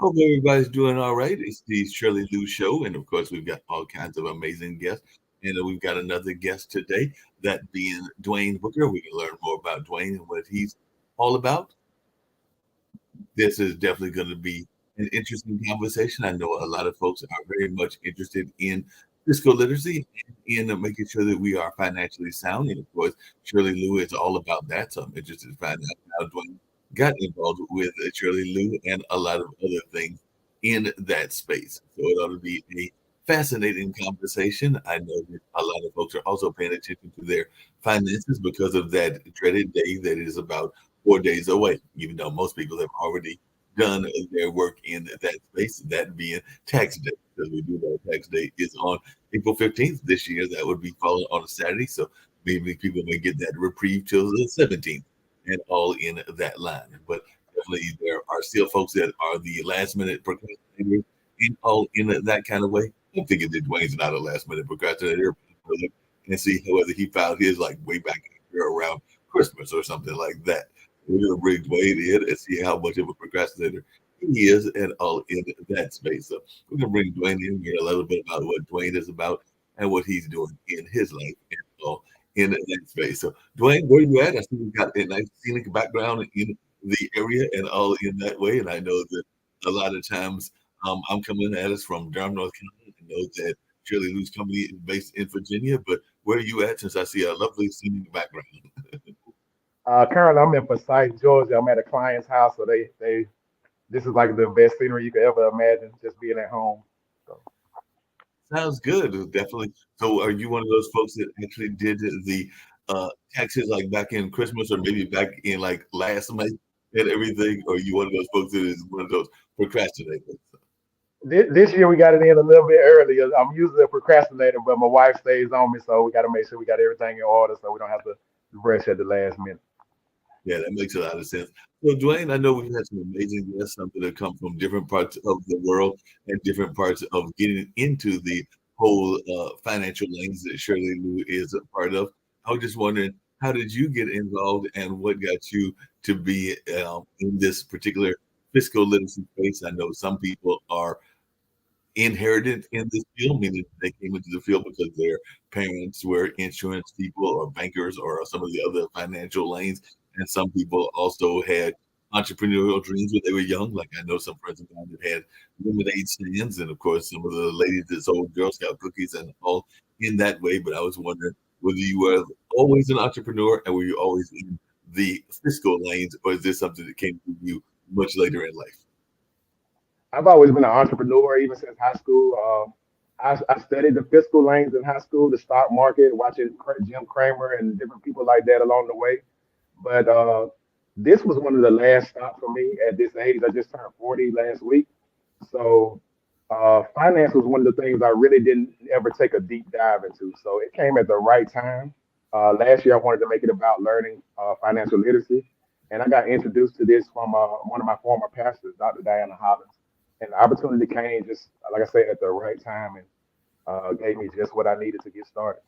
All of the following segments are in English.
Hope everybody's doing all right. It's the Shirley Lou Show, and of course, we've got all kinds of amazing guests. And we've got another guest today, that being Dwayne Booker. We can learn more about Dwayne and what he's all about. This is definitely going to be an interesting conversation. I know a lot of folks are very much interested in fiscal literacy and in making sure that we are financially sound. And of course, Shirley Lou is all about that. So I'm interested to find out how Dwayne got involved with Shirley Lou and a lot of other things in that space. So it ought to be a fascinating conversation. I know that a lot of folks are also paying attention to their finances because of that dreaded day that is about 4 days away, even though most people have already done their work in that space, that being tax day. Because we do know tax day is on April 15th this year. That would be falling on a Saturday. So maybe people may get that reprieve till the 17th and all in that line. But definitely there are still folks that are the last minute procrastinators in all in that kind of way. I'm thinking that Dwayne's not a last minute procrastinator and see whether he filed his like way back around Christmas or something like that. We're going to bring Dwayne in and see how much of a procrastinator he is and all in that space. So we're going to bring Dwayne in here a little bit about what Dwayne is about and what he's doing in his life and all in that space. So Dwayne, where you at? I see we've got a nice scenic background in the area and all in that way. And I know that a lot of times I'm coming at us from Durham, North Carolina. I know that Shirley Lou's company is based in Virginia, but where are you at since I see a lovely scenic background? Currently, I'm in Forsyth, Georgia. I'm at a client's house, so this is like the best scenery you could ever imagine, just being at home. So, Sounds good. Definitely. So, are you one of those folks that actually did the taxes like back in Christmas or maybe back in like last month and everything? Or are you one of those folks that is one of those procrastinators? this year we got it in a little bit earlier. I'm usually a procrastinator, but my wife stays on me, so we got to make sure we got everything in order, so we don't have to rush at the last minute. Yeah, that makes a lot of sense. So, Dwayne, I know we've had some amazing guests, some that have come from different parts of the world and different parts of getting into the whole financial lanes that Shirley Lou is a part of. I was just wondering, how did you get involved and what got you to be in this particular fiscal literacy space? I know some people are inherited in this field, meaning they came into the field because their parents were insurance people or bankers or some of the other financial lanes. And some people also had entrepreneurial dreams when they were young. Like I know some friends of mine that had lemonade stands, and of course, some of the ladies that sold Girl Scout cookies and all in that way. But I was wondering whether you were always an entrepreneur and were you always in the fiscal lanes, or is this something that came to you much later in life? I've always been an entrepreneur, even since high school. I studied the fiscal lanes in high school, the stock market, watching Jim Cramer and different people like that along the way. But this was one of the last stops for me at this age. I just turned 40 last week. So finance was one of the things I really didn't ever take a deep dive into. So it came at the right time. Last year, I wanted to make it about learning financial literacy. And I got introduced to this from one of my former pastors, Dr. Diana Hollins. And the opportunity came just, like I said, at the right time and gave me just what I needed to get started.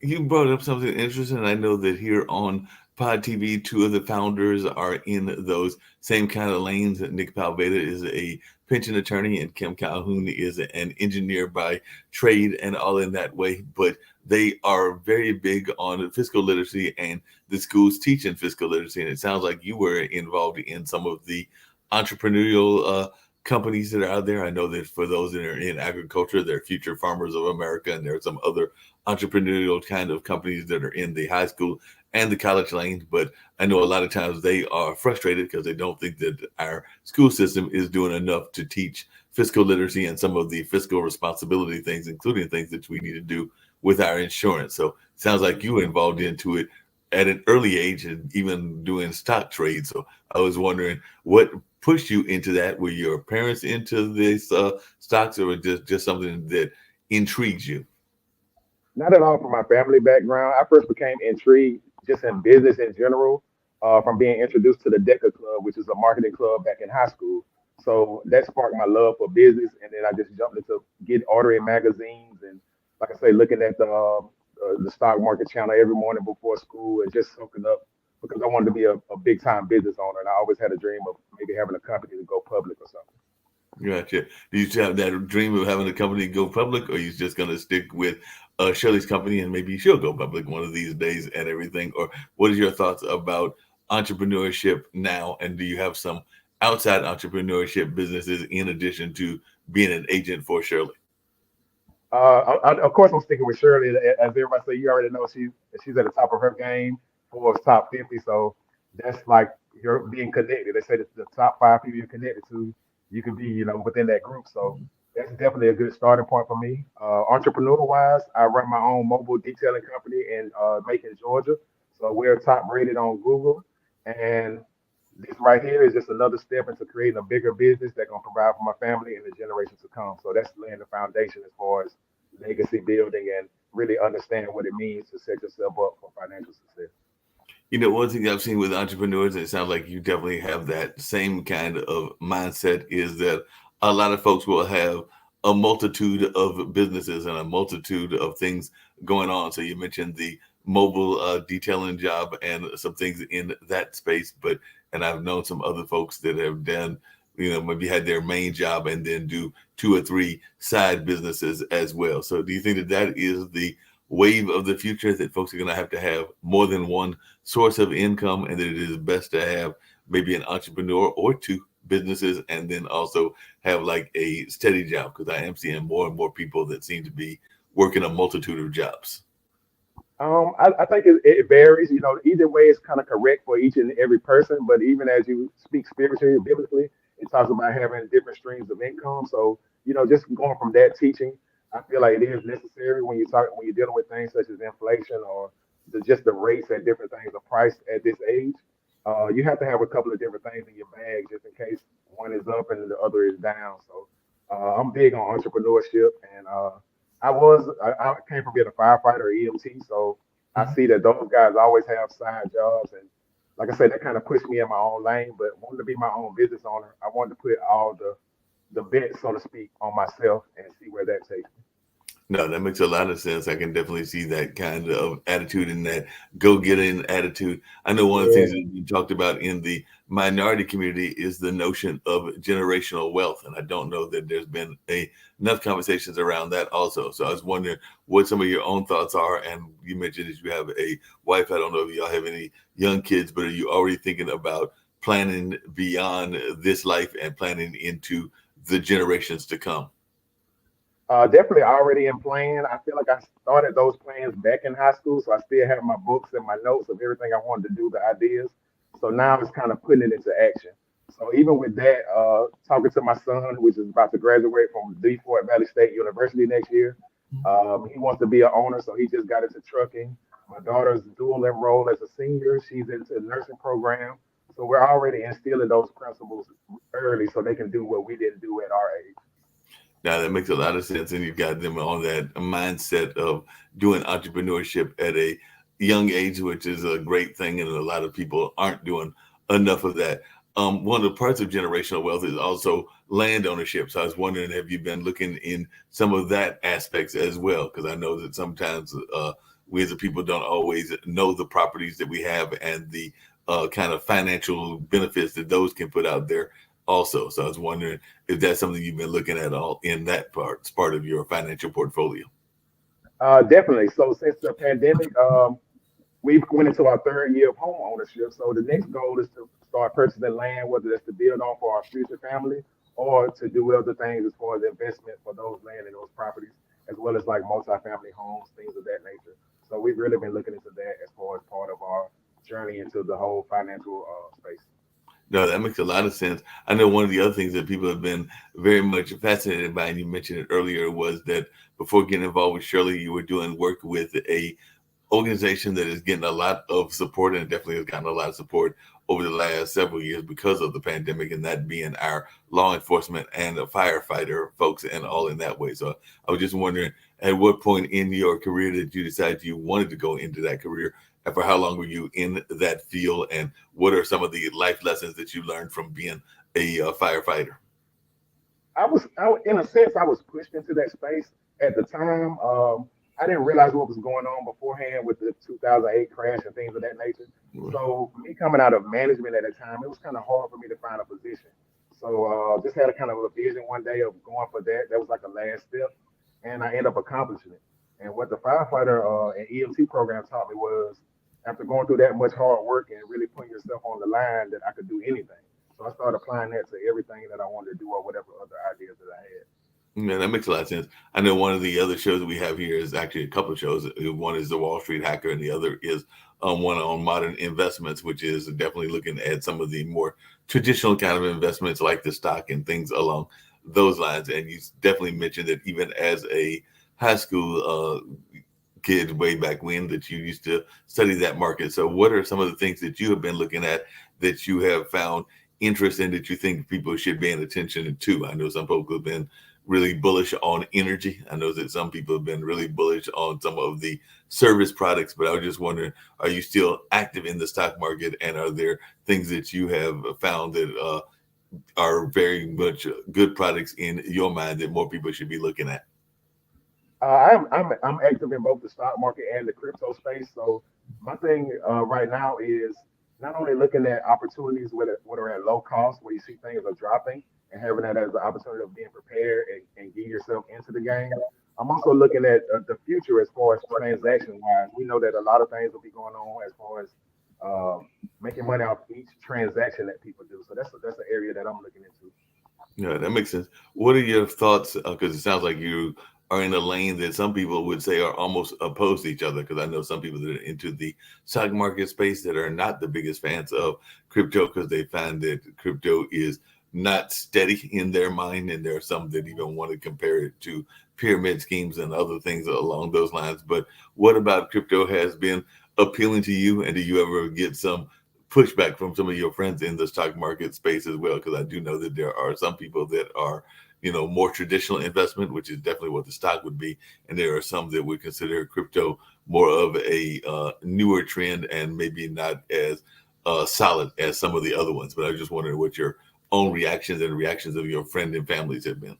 You brought up something interesting. I know that here on Pod TV, two of the founders are in those same kind of lanes. Nick Palveda is a pension attorney, and Kim Calhoun is an engineer by trade, and all in that way. But they are very big on fiscal literacy and the schools teaching fiscal literacy. And it sounds like you were involved in some of the entrepreneurial companies that are out there. I know that for those that are in agriculture, they're Future Farmers of America, and there are some other entrepreneurial kind of companies that are in the high school and the college lanes. But I know a lot of times they are frustrated because they don't think that our school system is doing enough to teach fiscal literacy and some of the fiscal responsibility things, including things that we need to do with our insurance. So it sounds like you were involved into it at an early age and even doing stock trades. So I was wondering what pushed you into that. Were your parents into this stocks, or just something that intrigues you? Not at all from my family background. I first became intrigued just in business in general from being introduced to the DECA Club, which is a marketing club back in high school. So that sparked my love for business, and then I just jumped into get ordering magazines and, like I say, looking at the stock market channel every morning before school and just soaking up because I wanted to be a big time business owner, and I always had a dream of maybe having a company to go public or something. Gotcha. Do you still have that dream of having a company go public, or you just going to stick with Shirley's company and maybe she'll go public one of these days and everything? Or what is your thoughts about entrepreneurship now? And do you have some outside entrepreneurship businesses in addition to being an agent for Shirley? Of course, I'm sticking with Shirley. As everybody say, you already know she's at the top of her game for top 50. So that's like you're being connected. They say that the top five people you're connected to, you can be, within that group. So that's definitely a good starting point for me. Entrepreneur wise, I run my own mobile detailing company in Macon, Georgia. So we're top rated on Google, and this right here is just another step into creating a bigger business that's gonna provide for my family and the generations to come. So that's laying the foundation as far as legacy building and really understand what it means to set yourself up for financial success. One thing I've seen with entrepreneurs, and it sounds like you definitely have that same kind of mindset, is that a lot of folks will have a multitude of businesses and a multitude of things going on. So you mentioned the mobile detailing job and some things in that space, and I've known some other folks that have done, maybe had their main job and then do two or three side businesses as well. So do you think that that is the wave of the future, that folks are going to have more than one source of income, and that it is best to have maybe an entrepreneur or two businesses and then also have like a steady job? Because I am seeing more and more people that seem to be working a multitude of jobs. I think it varies. Either way is kind of correct for each and every person. But even as you speak spiritually, biblically, it talks about having different streams of income. So, just going from that teaching, I feel like it is necessary when you're dealing with things such as inflation or just the rates at different things are priced at this age. You have to have a couple of different things in your bag just in case one is up and the other is down. So, I'm big on entrepreneurship, and I came from being a firefighter, EMT, so I see that those guys always have side jobs, and like I said, that kind of pushed me in my own lane. But wanting to be my own business owner, I wanted to put all the bets, so to speak, on myself and see where that takes me. No, that makes a lot of sense. I can definitely see that kind of attitude and that go getting attitude. I know one of the things Yeah. that you talked about in the minority community is the notion of generational wealth. And I don't know that there's been enough conversations around that also. So I was wondering what some of your own thoughts are. And you mentioned that you have a wife. I don't know if y'all have any young kids, but are you already thinking about planning beyond this life and planning into the generations to come? Definitely already in plan. I feel like I started those plans back in high school, so I still have my books and my notes of everything I wanted to do, the ideas. So now it's kind of putting it into action. So even with that, talking to my son, which is about to graduate from D. Fort Valley State University next year, he wants to be an owner, so he just got into trucking. My daughter's dual enrolled as a senior; she's into the nursing program. So we're already instilling those principles early, so they can do what we didn't do at our age. Now that makes a lot of sense, and you've got them on that mindset of doing entrepreneurship at a young age, which is a great thing, and a lot of people aren't doing enough of that. One of the parts of generational wealth is also land ownership. So I was wondering, have you been looking in some of that aspects as well? Because I know that sometimes we as a people don't always know the properties that we have and the kind of financial benefits that those can put out there also. So I was wondering if that's something you've been looking at all in that part. It's part of your financial portfolio. Definitely. So since the pandemic, we went into our third year of home ownership. So the next goal is to start purchasing land, whether that's to build on for our future family or to do other things as far as investment for those land and those properties, as well as like multifamily homes, things of that nature. So we've really been looking into that as far as part of our journey into the whole financial space. No, that makes a lot of sense. I know one of the other things that people have been very much fascinated by, and you mentioned it earlier, was that before getting involved with Shirley, you were doing work with a organization that is getting a lot of support, and it definitely has gotten a lot of support over the last several years because of the pandemic, and that being our law enforcement and the firefighter folks and all in that way. So I was just wondering, at what point in your career did you decide you wanted to go into that career? And for how long were you in that field? And what are some of the life lessons that you learned from being a firefighter? In a sense, I was pushed into that space at the time. I didn't realize what was going on beforehand with the 2008 crash and things of that nature. So me coming out of management at the time, it was kind of hard for me to find a position. So just had a kind of a vision one day of going for that. That was like a last step, and I ended up accomplishing it. And what the firefighter and EMT program taught me was, after going through that much hard work and really putting yourself on the line, that I could do anything. So I started applying that to everything that I wanted to do or whatever other ideas that I had. Yeah, that makes a lot of sense. I know one of the other shows that we have here is actually a couple of shows. One is the Wall Street Hacker, and the other is one on modern investments, which is definitely looking at some of the more traditional kind of investments like the stock and things along those lines. And you definitely mentioned that even as a high school kid way back when that you used to study that market. So, what are some of the things that you have been looking at that you have found interest in that you think people should be paying attention to? I know some folks have been really bullish on energy. I know that some people have been really bullish on some of the service products, but I was just wondering, are you still active in the stock market? And are there things that you have found that are very much good products in your mind that more people should be looking at? I'm active in both the stock market and the crypto space. So my thing right now is not only looking at opportunities that are at low cost, where you see things are dropping, and having that as the opportunity of being prepared and get yourself into the game. I'm also looking at the future as far as transaction wise. We know that a lot of things will be going on as far as making money off each transaction that people do. So that's an area that I'm looking into. Yeah, that makes sense. What are your thoughts? Because it sounds like you are in a lane that some people would say are almost opposed to each other. Because I know some people that are into the stock market space that are not the biggest fans of crypto because they find that crypto is not steady in their mind, and there are some that even want to compare it to pyramid schemes and other things along those lines. But what about crypto has been appealing to you, and do you ever get some pushback from some of your friends in the stock market space as well? Because I do know that there are some people that are, more traditional investment, which is definitely what the stock would be, and there are some that would consider crypto more of a newer trend and maybe not as solid as some of the other ones. But I was just wondering what your own reactions and reactions of your friend and families have been.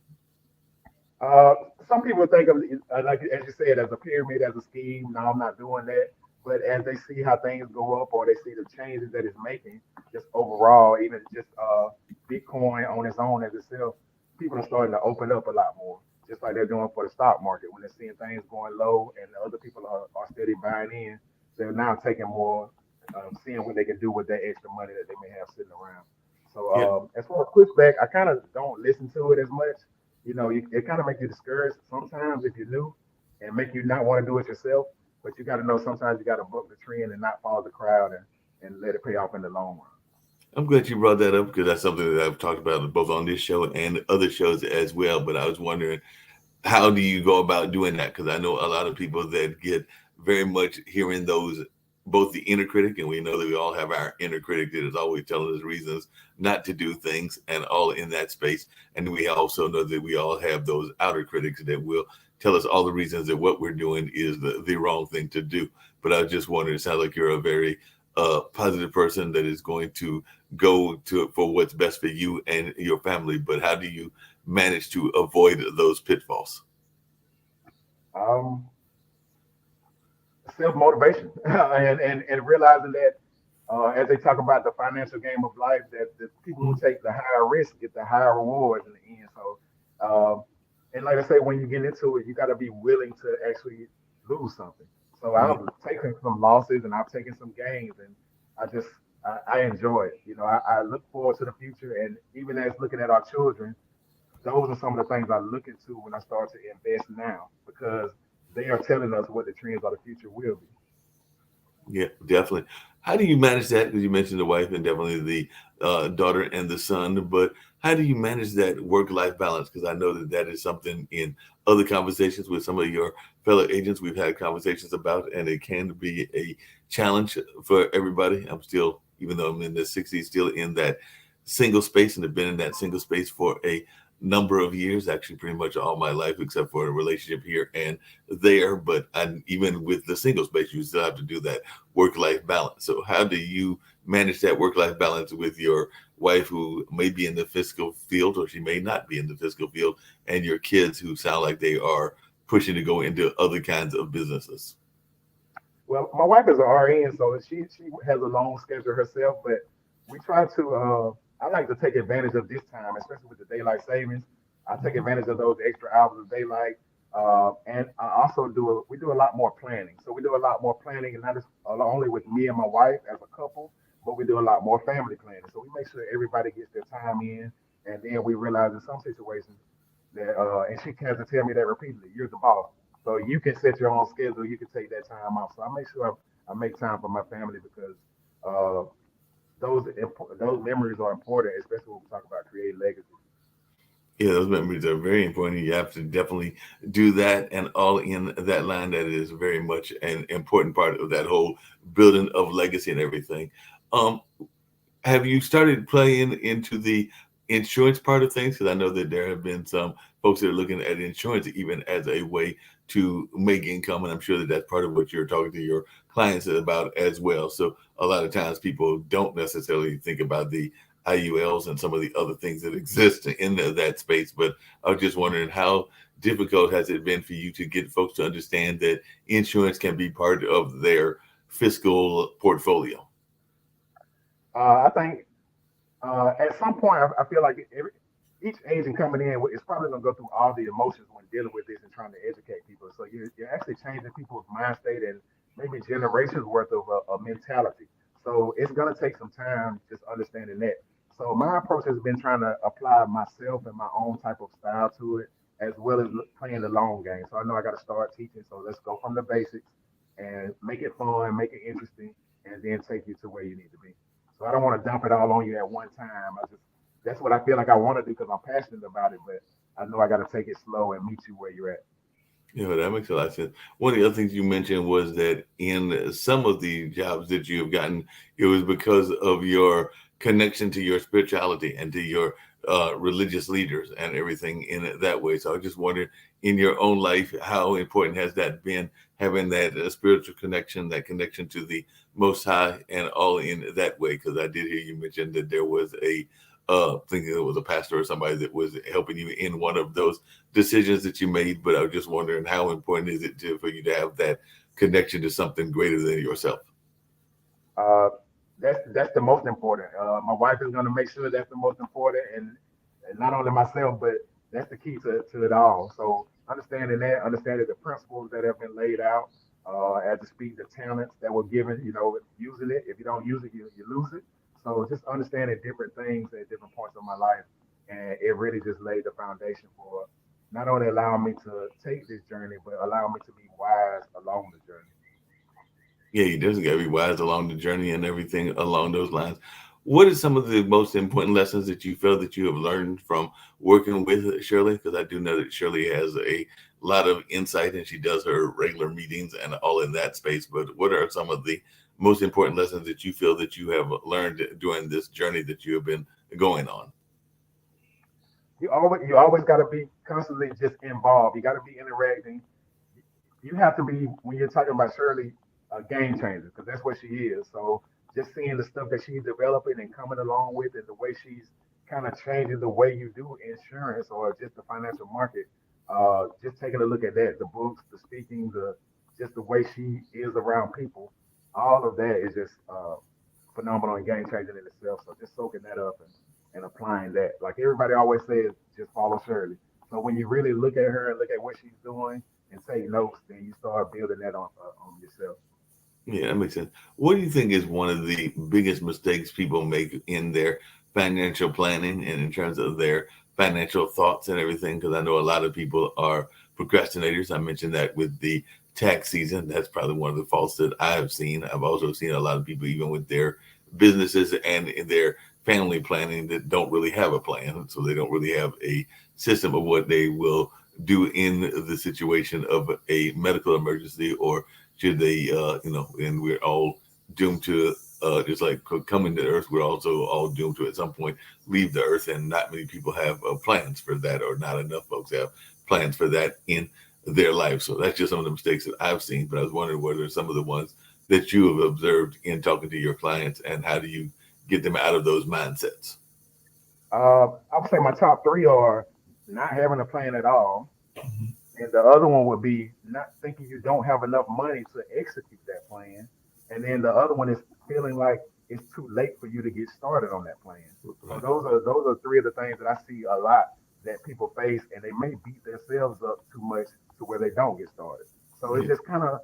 Uh, some people think of it, like as you said, as a pyramid, as a scheme. No, I'm not doing that. But as they see how things go up, or they see the changes that it's making, just overall, even just Bitcoin on its own as itself, people are starting to open up a lot more. Just like they're doing for the stock market when they're seeing things going low, and the other people are steady buying in. They're now taking more, seeing what they can do with that extra money that they may have sitting around. So Yeah. as far as pushback, I kind of don't listen to it as much. It kind of make you discouraged sometimes if you're new, and make you not want to do it yourself. But you got to know sometimes you got to buck the trend and not follow the crowd, and let it pay off in the long run. I'm glad you brought that up because that's something that I've talked about both on this show and other shows as well. But I was wondering, how do you go about doing that? Because I know a lot of people that get very much hearing those, both the inner critic, and we know that we all have our inner critic that is always telling us reasons not to do things, and all in that space. And we also know that we all have those outer critics that will tell us all the reasons that what we're doing is the wrong thing to do. But I was just wondering, it sounds like you're a very positive person that is going to go to for what's best for you and your family. But how do you manage to avoid those pitfalls? Um, Self motivation and realizing that as they talk about the financial game of life, that the people who take the higher risk get the higher rewards in the end. So, and like I say, when you get into it, you got to be willing to actually lose something. So Yeah. I've taken some losses and I've taken some gains, and I just I enjoy it. I look forward to the future, and even as looking at our children, those are some of the things I look into when I start to invest now, because they are telling us what the trends of the future will be. Yeah, definitely. How do you manage that? Because you mentioned the wife and definitely the daughter and the son, but how do you manage that work-life balance? Because I know that that is something in other conversations with some of your fellow agents we've had conversations about, and it can be a challenge for everybody. I'm still, even though I'm in the 60s, still in that single space and have been in that single space for a number of years, actually pretty much all my life, except for a relationship here and there. But even with the single space, you still have to do that work life balance. So, how do you manage that work life balance with your wife, who may be in the fiscal field or she may not be in the fiscal field, and your kids who sound like they are pushing to go into other kinds of businesses? Well, my wife is an RN, so she has a long schedule herself. But we try to. I like to take advantage of this time, especially with the daylight savings. I take advantage of those extra hours of daylight, and I also we do a lot more planning. So we do a lot more planning, and not just only with me and my wife as a couple, but we do a lot more family planning. So we make sure everybody gets their time in, and then we realize in some situations that, and she has to tell me that repeatedly. You're the boss, so you can set your own schedule. You can take that time off. So I make sure I make time for my family because. Uh, those memories are important, especially when we talk about creating legacy. Yeah, those memories are very important. You have to definitely do that, and all in that line, that is very much an important part of that whole building of legacy and everything. Um, have you started playing into the insurance part of things? Because I know that there have been some folks that are looking at insurance even as a way to make income, and I'm sure that that's part of what you're talking to your clients about as well. So a lot of times people don't necessarily think about the IULs and some of the other things that exist in that space. But I was just wondering, how difficult has it been for you to get folks to understand that insurance can be part of their fiscal portfolio? I think at some point, I feel like each agent coming in is probably going to go through all the emotions when dealing with this and trying to educate people. So you're actually changing people's mind state and maybe generations worth of a mentality. So it's going to take some time just understanding that. So my approach has been trying to apply myself and my own type of style to it, as well as playing the long game. So I know I got to start teaching. So let's go from the basics and make it fun, make it interesting, and then take you to where you need to be. So I don't want to dump it all on you at one time. I just That's what I feel like I want to do because I'm passionate about it. But I know I got to take it slow and meet you where you're at. Yeah, that makes a lot of sense. One of the other things you mentioned was that in some of the jobs that you have gotten, it was because of your connection to your spirituality and to your religious leaders and everything in it that way. So I just wondered, in your own life, how important has that been, having that spiritual connection, that connection to the Most High, and all in that way? Because I did hear you mention that there was a thinking it was a pastor or somebody that was helping you in one of those decisions that you made. But I was just wondering, how important is it for you to have that connection to something greater than yourself? Uh, that's the most important. My wife is going to make sure that's the most important, and not only myself, but that's the key to it all. So understanding the principles that have been laid out, as to speak the talents that were given, using it. If you don't use it, you lose it. So just understanding different things at different points of my life, and it really just laid the foundation for not only allowing me to take this journey, but allowing me to be wise along the journey. Yeah, you definitely got to be wise along the journey and everything along those lines. What are some of the most important lessons that you feel that you have learned from working with Shirley? Because I do know that Shirley has a lot of insight and she does her regular meetings and all in that space. But what are some of the most important lessons that you feel that you have learned during this journey that you have been going on? You always got to be constantly just involved. You got to be interacting. You have to be, when you're talking about Shirley, a game changer because that's what she is. So just seeing the stuff that she's developing and coming along with, and the way she's kind of changing the way you do insurance or just the financial market. Just taking a look at that, the books, the speaking, the just the way she is around people. All of that is just phenomenal and game changing in itself. So just soaking that up and applying that. Like everybody always says, just follow Shirley. So when you really look at her and look at what she's doing and take notes, then you start building that on yourself. Yeah, that makes sense. What do you think is one of the biggest mistakes people make in their financial planning and in terms of their financial thoughts and everything? Because I know a lot of people are procrastinators. I mentioned that with the tax season. That's probably one of the faults that I have seen. I've also seen a lot of people, even with their businesses and in their family planning, that don't really have a plan. So they don't really have a system of what they will do in the situation of a medical emergency, or should they, and we're all doomed to, just like coming to Earth, we're also all doomed to at some point leave the Earth, and not many people have plans for that, or not enough folks have plans for that in their life. So that's just some of the mistakes that I've seen. But I was wondering, what are some of the ones that you have observed in talking to your clients, and how do you get them out of those mindsets? I would say my top three are not having a plan at all, and the other one would be not thinking you don't have enough money to execute that plan. And then the other one is feeling like it's too late for you to get started on that plan. So Right. those are three of the things that I see a lot that people face, and they may beat themselves up too much to where they don't get started. So it's Yeah. just kind of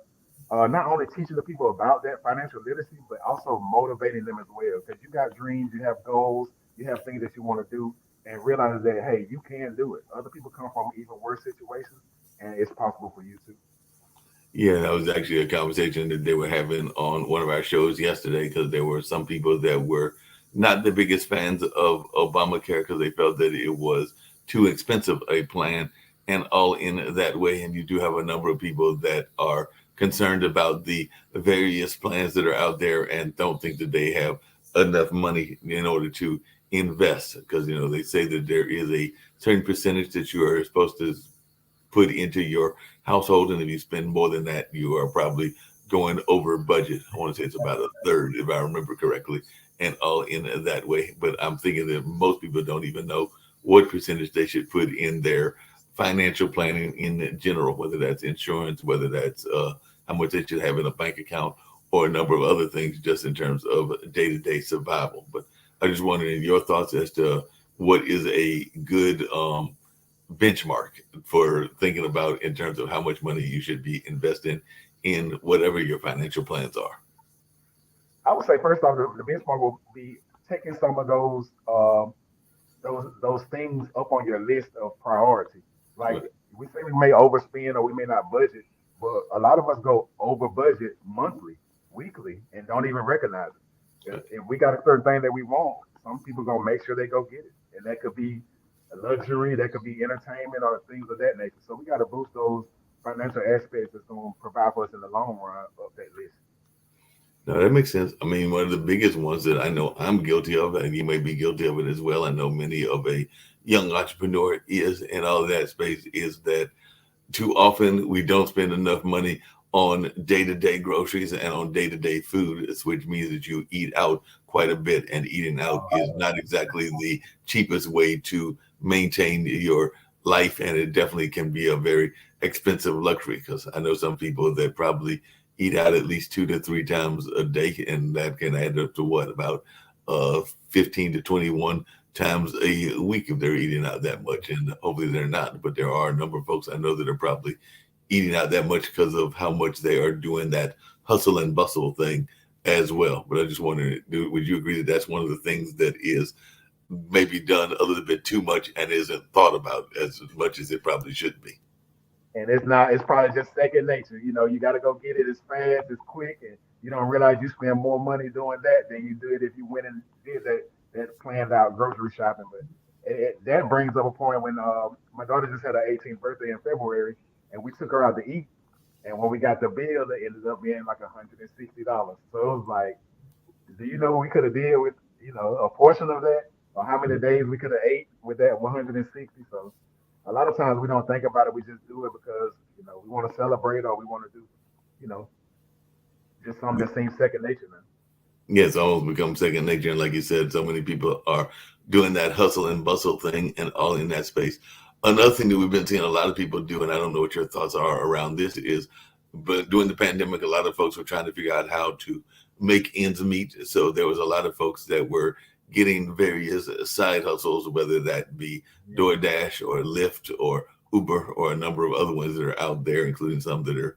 not only teaching the people about that financial literacy, but also motivating them as well. Because you got dreams, you have goals, you have things that you want to do, and realize that hey, you can do it. Other people come from even worse situations, and it's possible for you too. Yeah, that was actually a conversation that they were having on one of our shows yesterday because there were some people that were not the biggest fans of Obamacare because they felt that it was too expensive a plan and all in that way. And you do have a number of people that are concerned about the various plans that are out there and don't think that they have enough money in order to invest because, they say that there is a certain percentage that you are supposed to put into your household. And if you spend more than that, you are probably going over budget. I want to say it's about a third, if I remember correctly, and all in that way. But I'm thinking that most people don't even know what percentage they should put in their financial planning in general, whether that's insurance, whether that's how much they should have in a bank account, or a number of other things just in terms of day to day survival. But I just wondering your thoughts as to what is a good benchmark for thinking about in terms of how much money you should be investing in whatever your financial plans are. I would say first off, the benchmark will be taking some of those things up on your list of priority. Like Right. we say, we may overspend or we may not budget, but a lot of us go over budget monthly, weekly, and don't even recognize it. If we got a certain thing that we want, some people gonna make sure they go get it, and that could be a luxury, that could be entertainment or things of that nature. So we got to boost those financial aspects that's gonna provide for us in the long run of that list. Now that makes sense. I mean, one of the biggest ones that I know I'm guilty of, and you may be guilty of it as well. I know many of a young entrepreneur is in all of that space is that too often we don't spend enough money on day-to-day groceries and on day-to-day food, which means that you eat out quite a bit, and eating out is not exactly the cheapest way to maintain your life, and it definitely can be a very expensive luxury because I know some people that probably eat out at least 2 to 3 times a day, and that can add up to what, about 15 to 21 times a week if they're eating out that much. And hopefully they're not, but there are a number of folks I know that are probably eating out that much because of how much they are doing that hustle and bustle thing as well. But I just wonder, would you agree that that's one of the things that is maybe done a little bit too much and isn't thought about as much as it probably should be? And it's not, it's probably just second nature. You know, you got to go get it as fast, as quick, and you don't realize you spend more money doing that than you did if you went and did that planned out grocery shopping. But that brings up a point when my daughter just had her 18th birthday in February, and we took her out to eat. And when we got the bill, it ended up being like $160. So it was like, do you know what we could have did with a portion of that, or how many days we could have ate with that 160? So a lot of times we don't think about it. We just do it because we want to celebrate or we want to do you know just something that seems second nature now. Yeah, it's almost become second nature. And like you said, so many people are doing that hustle and bustle thing and all in that space. Another thing that we've been seeing a lot of people do, and I don't know what your thoughts are around this, is but during the pandemic, a lot of folks were trying to figure out how to make ends meet. So there was a lot of folks that were getting various side hustles, whether that be Yeah, DoorDash or Lyft or Uber or a number of other ones that are out there, including some that are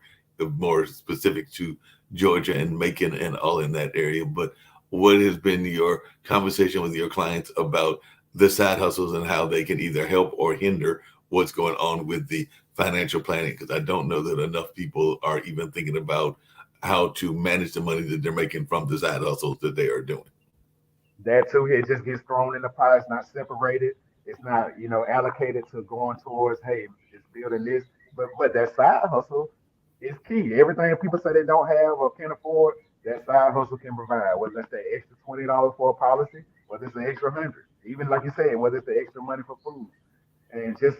more specific to Georgia and Macon and all in that area. But what has been your conversation with your clients about the side hustles and how they can either help or hinder what's going on with the financial planning? Because I don't know that enough people are even thinking about how to manage the money that they're making from the side hustles that they are doing. that too. It just gets thrown in the pot. It's not separated. It's not allocated to going towards, hey, it's building this. But that side hustle is key. Everything people say they don't have or can't afford, that side hustle can provide. Whether that's the extra $20 for a policy, whether it's an extra 100, even like you said, whether it's the extra money for food, and just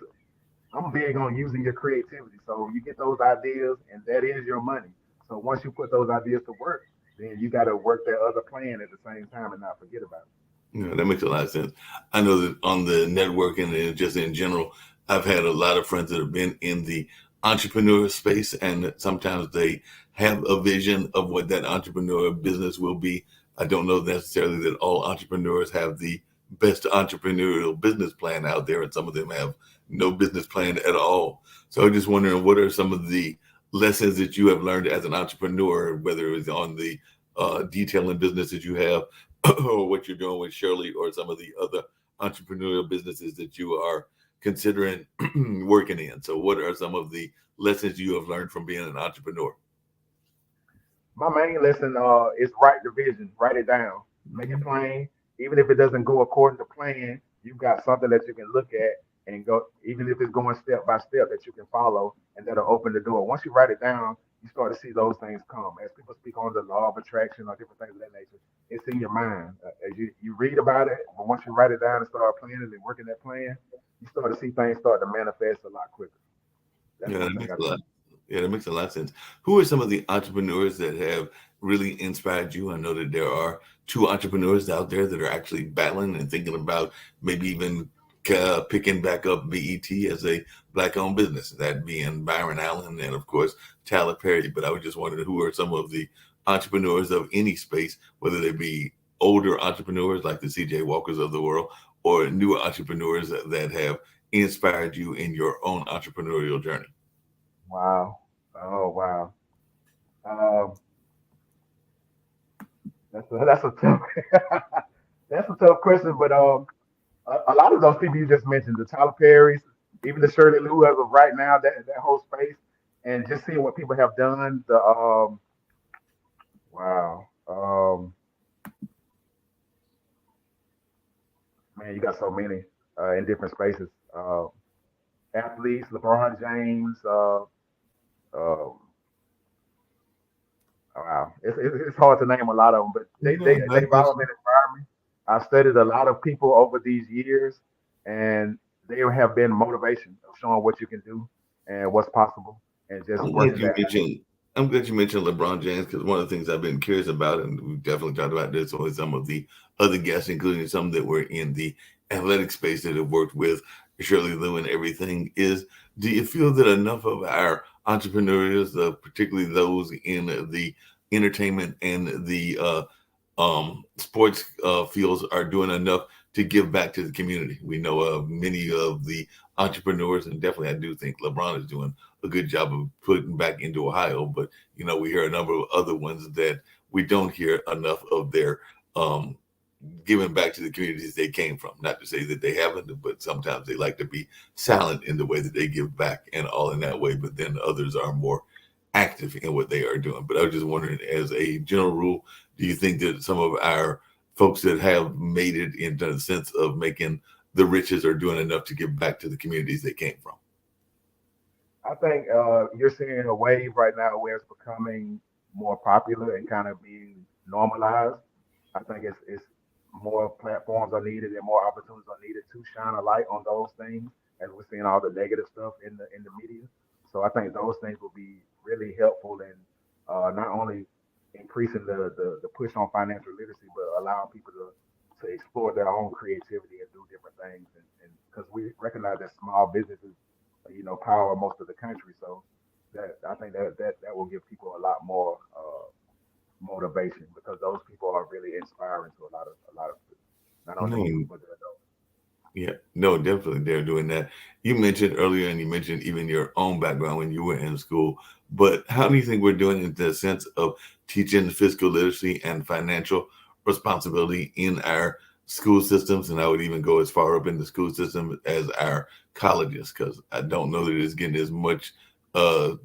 I'm big on using your creativity. So you get those ideas, and that is your money. So once you put those ideas to work, then you got to work that other plan at the same time and not forget about it. Yeah, that makes a lot of sense. I know that on the networking and just in general, I've had a lot of friends that have been in the entrepreneur space, and sometimes they have a vision of what that entrepreneur business will be. I don't know necessarily that all entrepreneurs have the best entrepreneurial business plan out there, and some of them have no business plan at all. So I'm just wondering, what are some of the lessons that you have learned as an entrepreneur, whether it's on the detailing business that you have, or what you're doing with Shirley, or some of the other entrepreneurial businesses that you are considering working in. So, what are some of the lessons you have learned from being an entrepreneur? My main lesson is write the vision, write it down, make it plain. Even if it doesn't go according to plan, you've got something that you can look at and go. Even if it's going step by step that you can follow, and that'll open the door. Once you write it down, you start to see those things come. As people speak on the law of attraction or different things of that nature, it's in your mind. As you read about it, but once you write it down and start planning and working that plan, you start to see things start to manifest a lot quicker. That's Yeah, one that thing makes I a lot. think. Yeah, that makes a lot of sense. Who are some of the entrepreneurs that have really inspired you? I know that there are two entrepreneurs out there that are actually battling and thinking about maybe even picking back up BET as a black-owned business. That being Byron Allen and, of course, Tyler Perry. But I was just wondering who are some of the entrepreneurs of any space, whether they be older entrepreneurs like the CJ Walkers of the world, or newer entrepreneurs that have inspired you in your own entrepreneurial journey. Wow. Oh wow. Um, that's a tough that's a tough question, but a lot of those people you just mentioned, the Tyler Perrys, even the Shirley Lou as of right now, that whole space, and just seeing what people have done. The wow, man, you got so many in different spaces. Athletes, LeBron James. Um wow, it's hard to name a lot of them, but No, I they've get all you. been inspiring me. I've studied a lot of people over these years, and they have been motivation of showing what you can do and what's possible, and just I'm glad working you that. mentioned. I'm glad you mentioned LeBron James because one of the things I've been curious about, and we've definitely talked about this with some of the other guests, including some that were in the athletic space that have worked with Shirley Lou and everything, is do you feel that enough of our entrepreneurs, particularly those in the entertainment and the sports fields, are doing enough to give back to the community? We know of many of the entrepreneurs, and definitely I do think LeBron is doing a good job of putting back into Ohio. But we hear a number of other ones that we don't hear enough of their um, giving back to the communities they came from. Not to say that they haven't, but sometimes they like to be silent in the way that they give back and all in that way. But then others are more active in what they are doing. But I was just wondering, as a general rule, do you think that some of our folks that have made it into the sense of making the riches are doing enough to give back to the communities they came from? I think you're seeing a wave right now where it's becoming more popular and kind of being normalized. I think it's more platforms are needed and more opportunities are needed to shine a light on those things as we're seeing all the negative stuff in the media. So I think those things will be really helpful in not only increasing the push on financial literacy, but allowing people to explore their own creativity and do different things. And because we recognize that small businesses, power most of the country. So that I think that will give people a lot more motivation because those people are really inspiring to a lot of not only the youth No, but the adults. yeah, no, definitely they're doing that. You mentioned earlier, and you mentioned even your own background when you were in school. But how do you think we're doing in the sense of teaching fiscal literacy and financial responsibility in our school systems? And I would even go as far up in the school system as our colleges, because I don't know that it's getting as much uh,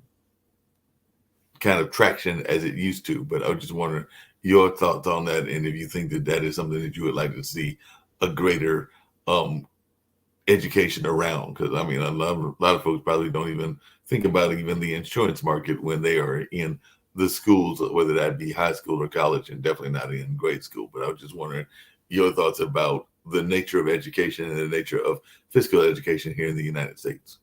kind of traction as it used to. But I was just wondering your thoughts on that, and if you think that that is something that you would like to see a greater um, education around, because I mean a lot of folks probably don't even think about even the insurance market when they are in the schools, whether that be high school or college, and definitely not in grade school. But I was just wondering your thoughts about the nature of education and the nature of fiscal education here in the United States.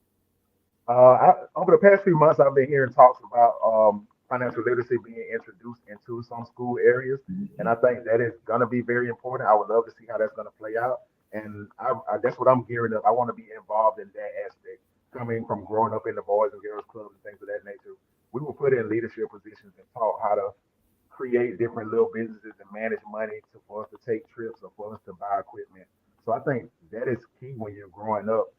Over the past few months, I've been hearing talks about financial literacy being introduced into some school areas, and I think that is going to be very important. I would love to see how that's going to play out, and that's what I'm gearing up. I want to be involved in that aspect. Coming from growing up in the Boys and Girls Clubs and things of that nature, we were put in leadership positions and taught create different little businesses and manage money to for us to take trips or for us to buy equipment. So I think that is key when you're growing up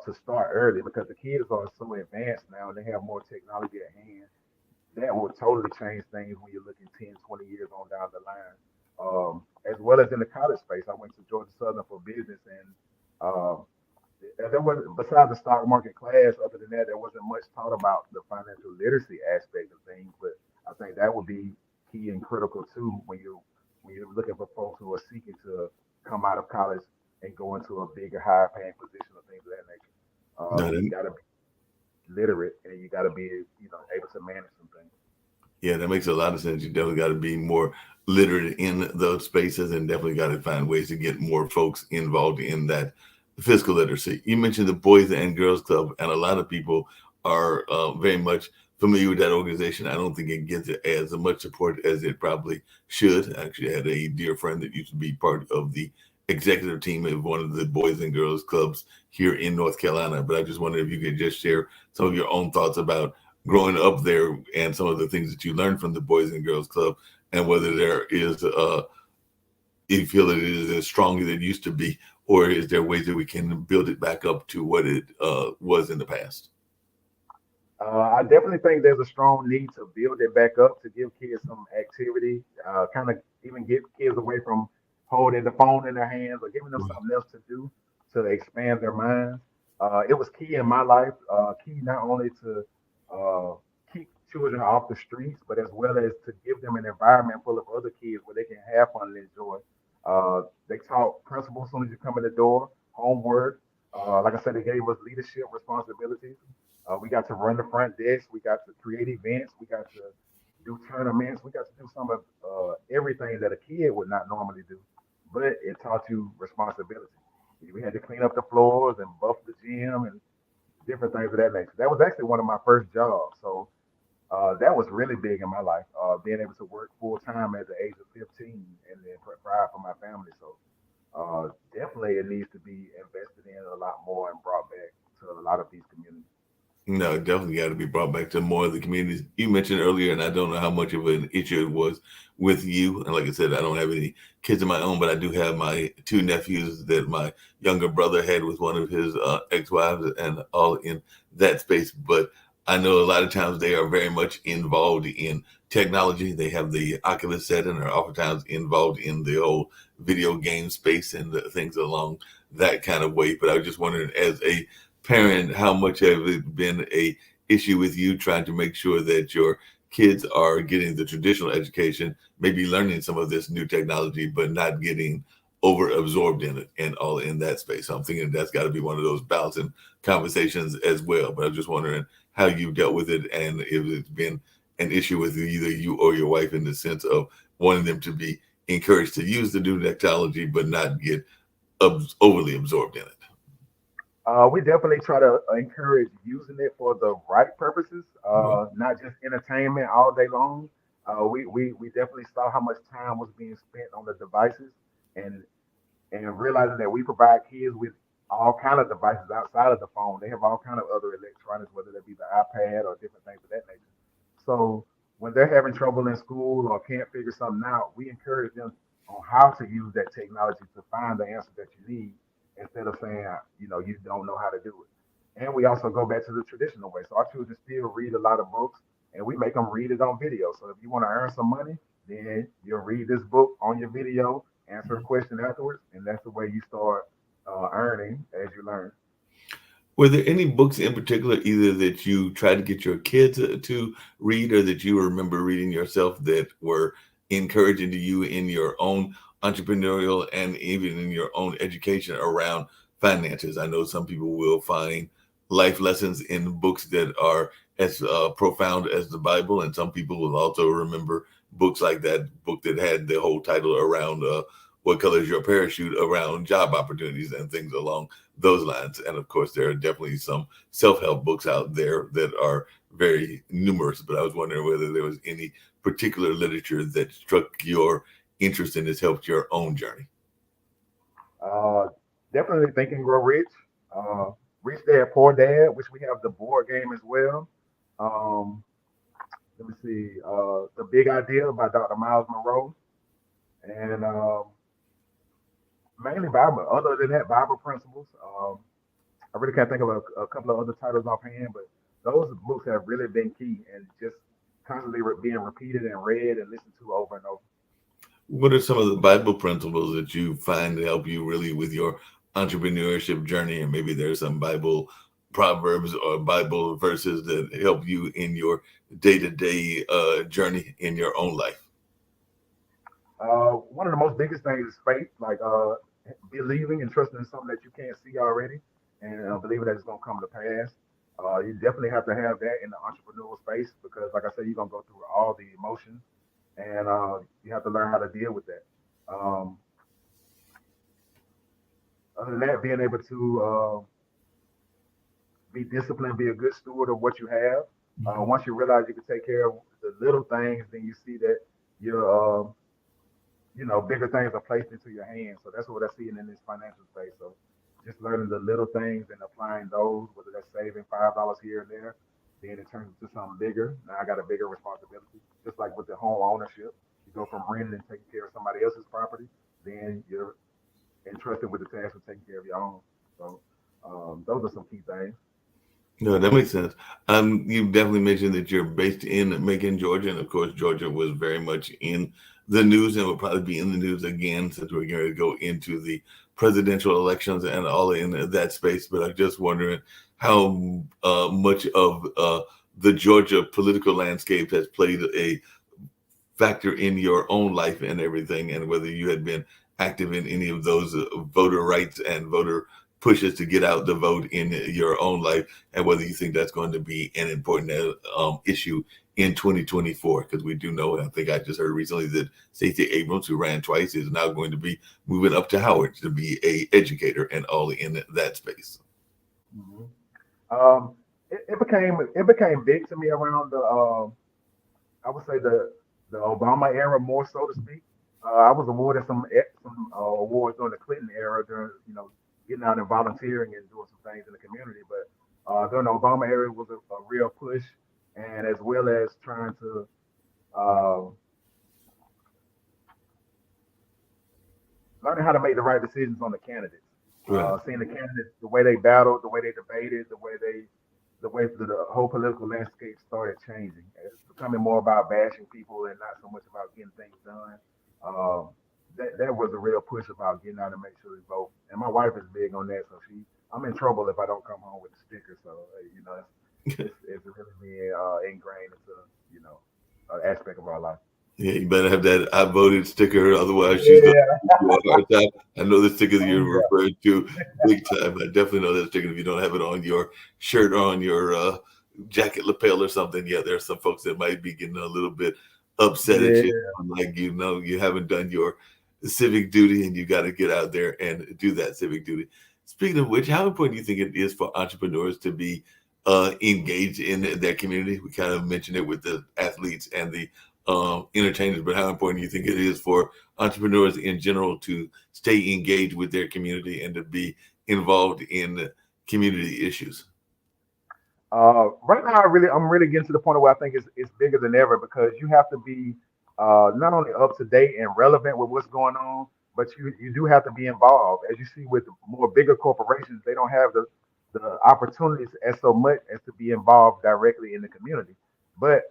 to start early because the kids are so advanced now and they have more technology at hand that will totally change things when you're looking 10, 20 years on down the line. As well as in the college space, I went to Georgia Southern for business, and there was besides the stock market class. Other than that, there wasn't much taught about the financial literacy aspect of things. But I think that would be key and critical too when you're looking for folks who are seeking to come out of college and go into a bigger, higher paying position or things of that nature. No, You got to be literate and you got to be able to manage some things. yeah, that makes a lot of sense. You definitely got to be more literate in those spaces and definitely got to find ways to get more folks involved in that fiscal literacy. You mentioned the Boys and Girls Club, and a lot of people are very much familiar with that organization. I don't think it gets as much support as it probably should. I actually had a dear friend that used to be part of the executive team of one of the Boys and Girls Clubs here in North Carolina. But I just wondered if you could just share some of your own thoughts about growing up there and some of the things that you learned from the Boys and Girls Club, and whether there is you feel that it is as strong as it used to be, or is there ways that we can build it back up to what it was in the past? I definitely think there's a strong need to build it back up to give kids some activity, kind of even get kids away from holding the phone in their hands or giving them something else to do to expand their minds. It was key in my life, key not only to uh, keep children off the streets, but as well as to give them an environment full of other kids where they can have fun and enjoy. They taught principles as soon as you come in the door, homework. Like I said, they gave us leadership responsibilities. We got to run the front desk. We got to create events. We got to do tournaments. We got to do some of everything that a kid would not normally do. But it taught you responsibility. We had to clean up the floors and buff the gym and different things of that nature. That was actually one of my first jobs. So that was really big in my life, being able to work full time at the age of 15 and then provide for my family. So definitely it needs to be invested in a lot more and brought back to a lot of these communities. No, it definitely got to be brought back to more of the communities you mentioned earlier, and I don't know how much of an issue it was with you. And like I said, I don't have any kids of my own, but I do have my two nephews that my younger brother had with one of his ex-wives, and all in that space. But I know a lot of times they are very much involved in technology. They have the Oculus set and are oftentimes involved in the whole video game space and the things along that kind of way. But I was just wondering, as a parent, how much have it been a issue with you trying to make sure that your kids are getting the traditional education, maybe learning some of this new technology, but not getting over absorbed in it and all in that space? So I'm thinking that's got to be one of those balancing conversations as well. But I'm just wondering how you dealt with it and if it's been an issue with either you or your wife in the sense of wanting them to be encouraged to use the new technology, but not get overly absorbed in it. We definitely try to encourage using it for the right purposes, not just entertainment all day long. We definitely saw how much time was being spent on the devices, and and realizing that we provide kids with all kind of devices outside of the phone. They have all kind of other electronics, whether that be the iPad or different things of that nature. So when they're having trouble in school or can't figure something out, we encourage them on how to use that technology to find the answer that you need instead of saying, you don't know how to do it. And we also go back to the traditional way. So our children still read a lot of books and we make them read it on video. So if you want to earn some money, then you'll read this book on your video, answer a question afterwards, and that's the way you start earning as you learn. Were there any books in particular, either that you tried to get your kids to read or that you remember reading yourself that were encouraging to you in your own entrepreneurial and even in your own education around finances? I know some people will find life lessons in books that are as profound as the Bible, and some people will also remember books like that book that had the whole title around what color is your parachute, around job opportunities and things along those lines. And of course, there are definitely some self-help books out there that are very numerous. But I was wondering whether there was any particular literature that struck your interest and has helped your own journey. Uh, Definitely Think and Grow Rich. Uh, Rich Dad Poor Dad, which we have the board game as well. Um, let me see, The Big Idea by Dr. Miles Monroe, and mainly Bible. Other than that, Bible principles. I really can't think of a couple of other titles offhand, but those books have really been key and just constantly being repeated and read and listened to over and over. What are some of the Bible principles that you find help you really with your entrepreneurship journey? And maybe there's some Bible proverbs or Bible verses that help you in your day-to-day journey in your own life. One of the most biggest things is faith, like believing and trusting in something that you can't see already, and believing that it's gonna come to pass. You definitely have to have that in the entrepreneurial space because, like I said, you're gonna go through all the emotions, and you have to learn how to deal with that. Um, Other than that, being able to be disciplined, be a good steward of what you have. Once you realize you can take care of the little things, then you see that you're bigger things are placed into your hands. So that's what I see in this financial space. So just learning the little things and applying those, whether that's saving $5 here and there, then it turns into something bigger. Now I got a bigger responsibility. Just like with the home ownership, you go from renting and taking care of somebody else's property, then you're entrusted with the task of taking care of your own. So those are some key things. No, that makes sense. You definitely mentioned that you're based in Macon, Georgia, and of course, Georgia was very much in the news and will probably be in the news again since we're going to go into the presidential elections and all in that space. But I'm just wondering how much of the Georgia political landscape has played a factor in your own life and everything, and whether you had been active in any of those voter rights and voter pushes to get out the vote in your own life, and whether you think that's going to be an important issue in 2024. Because we do know, I think I just heard recently that Stacey Abrams, who ran twice, is now going to be moving up to Howard to be a educator and all in that space. Hmm. It became big to me around the I would say the Obama era more so to speak. I was awarded some awards during the Clinton era during getting out and volunteering and doing some things in the community. But during the Obama era it was a real push, and as well as trying to uh, learning how to make the right decisions on the candidates. Right. Seeing the candidates, the way they battled, the way they debated, the way the whole political landscape started changing. It's becoming more about bashing people and not so much about getting things done. Um, that was a real push about getting out and make sure we vote. And my wife is big on that, so I'm in trouble if I don't come home with a sticker. So it's really being ingrained into an aspect of our life. Yeah, you better have that I voted sticker, otherwise she's going Yeah. to give you a hard time. I know the sticker that Oh you're yeah. referring to big time. I definitely know that sticker. If you don't have it on your shirt or on your jacket lapel or something, yeah, there are some folks that might be getting a little bit upset at you. Yeah. Like, you haven't done your civic duty and you got to get out there and do that civic duty. Speaking of which, how important do you think it is for entrepreneurs to be engaged in their community? We kind of mentioned it with the athletes and the entertainers, but how important do you think it is for entrepreneurs in general to stay engaged with their community and to be involved in community issues? Right now, I'm really getting to the point where I think it's bigger than ever because you have to be not only up to date and relevant with what's going on, but you do have to be involved. As you see with more bigger corporations, they don't have the opportunities as so much as to be involved directly in the community. But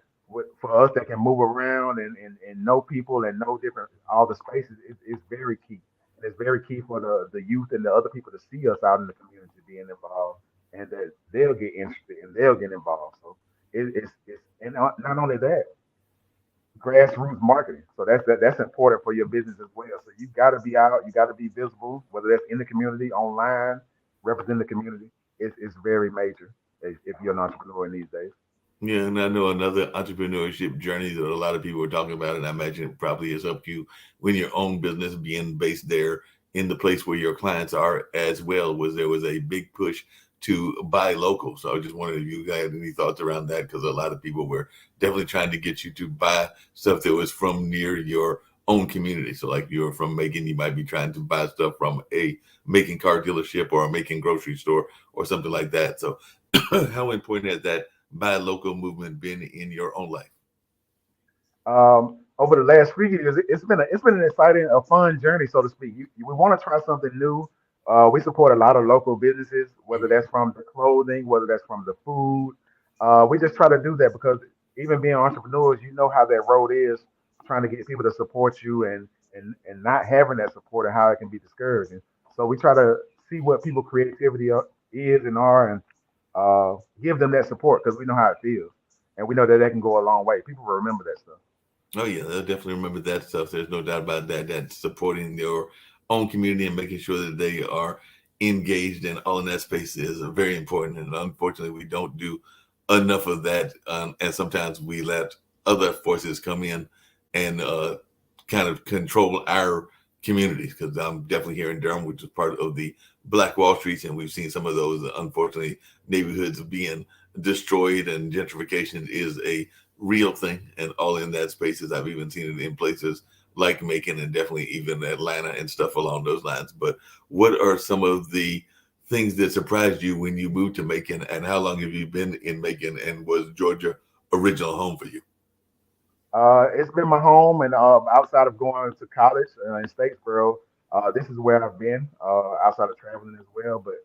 for us that can move around and know people and know different all the spaces, it's very key. And it's very key for the youth and the other people to see us out in the community being involved and that they'll get interested and they'll get involved. So it's and not only that, grassroots marketing. So that's important for your business as well. So you got to be out, you got to be visible, whether that's in the community, online, represent the community. It's very major if you're an entrepreneur in these days. Yeah, and I know another entrepreneurship journey that a lot of people are talking about, and I imagine it probably is up to you when your own business being based there in the place where your clients are as well, was there was a big push to buy local. So I just wondered if you guys had any thoughts around that, because a lot of people were definitely trying to get you to buy stuff that was from near your own community. So like you're from Macon, you might be trying to buy stuff from a Macon car dealership or a Macon grocery store or something like that. So how important has that buy local movement been in your own life? Over the last few years, it's been an exciting, a fun journey, so to speak. We want to try something new. We support a lot of local businesses, whether that's from the clothing, whether that's from the food. We just try to do that because even being entrepreneurs, you know how that road is trying to get people to support you and not having that support and how it can be discouraging. So we try to see what people creativity is and are and give them that support because we know how it feels and we know that that can go a long way. People will remember that stuff. Oh yeah, they'll definitely remember that stuff. There's no doubt about that. That supporting your own community and making sure that they are engaged and all in that space is very important. And unfortunately, we don't do enough of that. And sometimes we let other forces come in and kind of control our communities. Because I'm definitely here in Durham, which is part of the Black Wall Streets, and we've seen some of those unfortunately neighborhoods being destroyed, and gentrification is a real thing and all in that spaces. I've even seen it in places like Macon and definitely even Atlanta and stuff along those lines. But what are some of the things that surprised you when you moved to Macon, and how long have you been in Macon, and was Georgia original home for you? It's been my home, and outside of going to college in Statesboro, this is where I've been outside of traveling as well. But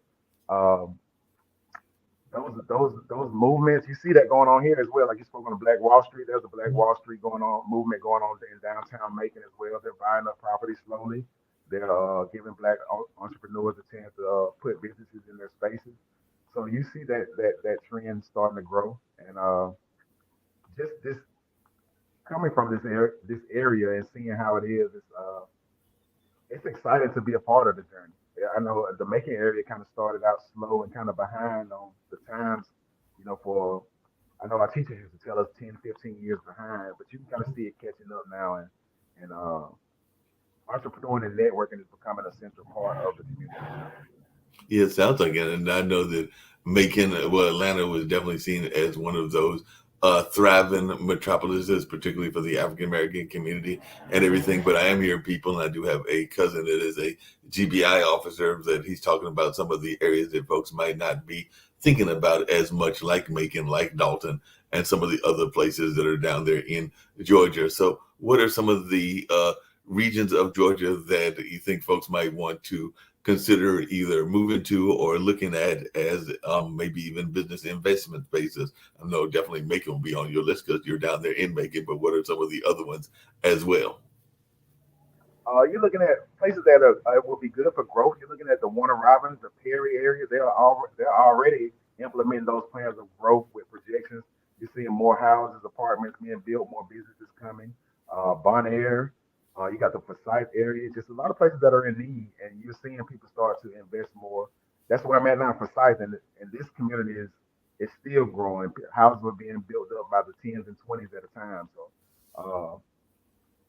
those movements, you see that going on here as well. Like you spoke on the Black Wall Street, there's a Black Wall Street going on movement going on in downtown Macon as well. They're buying up property slowly. They're giving black entrepreneurs a chance to put businesses in their spaces. So you see that trend starting to grow, and just this coming from this area and seeing how it is, it's exciting to be a part of the journey. Yeah, I know the Macon area kind of started out slow and kind of behind on the times, for I know our teachers used to tell us 10, 15 years behind, but you can kind of see it catching up now and entrepreneuring and networking is becoming a central part of the community now. Yeah, it sounds like it. And I know that Macon, well, Atlanta was definitely seen as one of those thriving metropolises, particularly for the African American community and everything. But I am hearing people, and I do have a cousin that is a GBI officer, that he's talking about some of the areas that folks might not be thinking about as much, like Macon, like Dalton, and some of the other places that are down there in Georgia. So, what are some of the regions of Georgia that you think folks might want to consider either moving to or looking at as maybe even business investment basis? I know definitely Macon will be on your list because you're down there in Macon, but what are some of the other ones as well? You're looking at places that will be good for growth. You're looking at the Warner Robins, the Perry area. They're already implementing those plans of growth with projections. You're seeing more houses, apartments being built, more businesses coming. Bon Air, you got the Forsyth area. Just a lot of places that are in need, and you're seeing people start to invest more. That's where I'm at now, Forsyth, and this community is still growing. Houses are being built up by the tens and twenties at a time. So.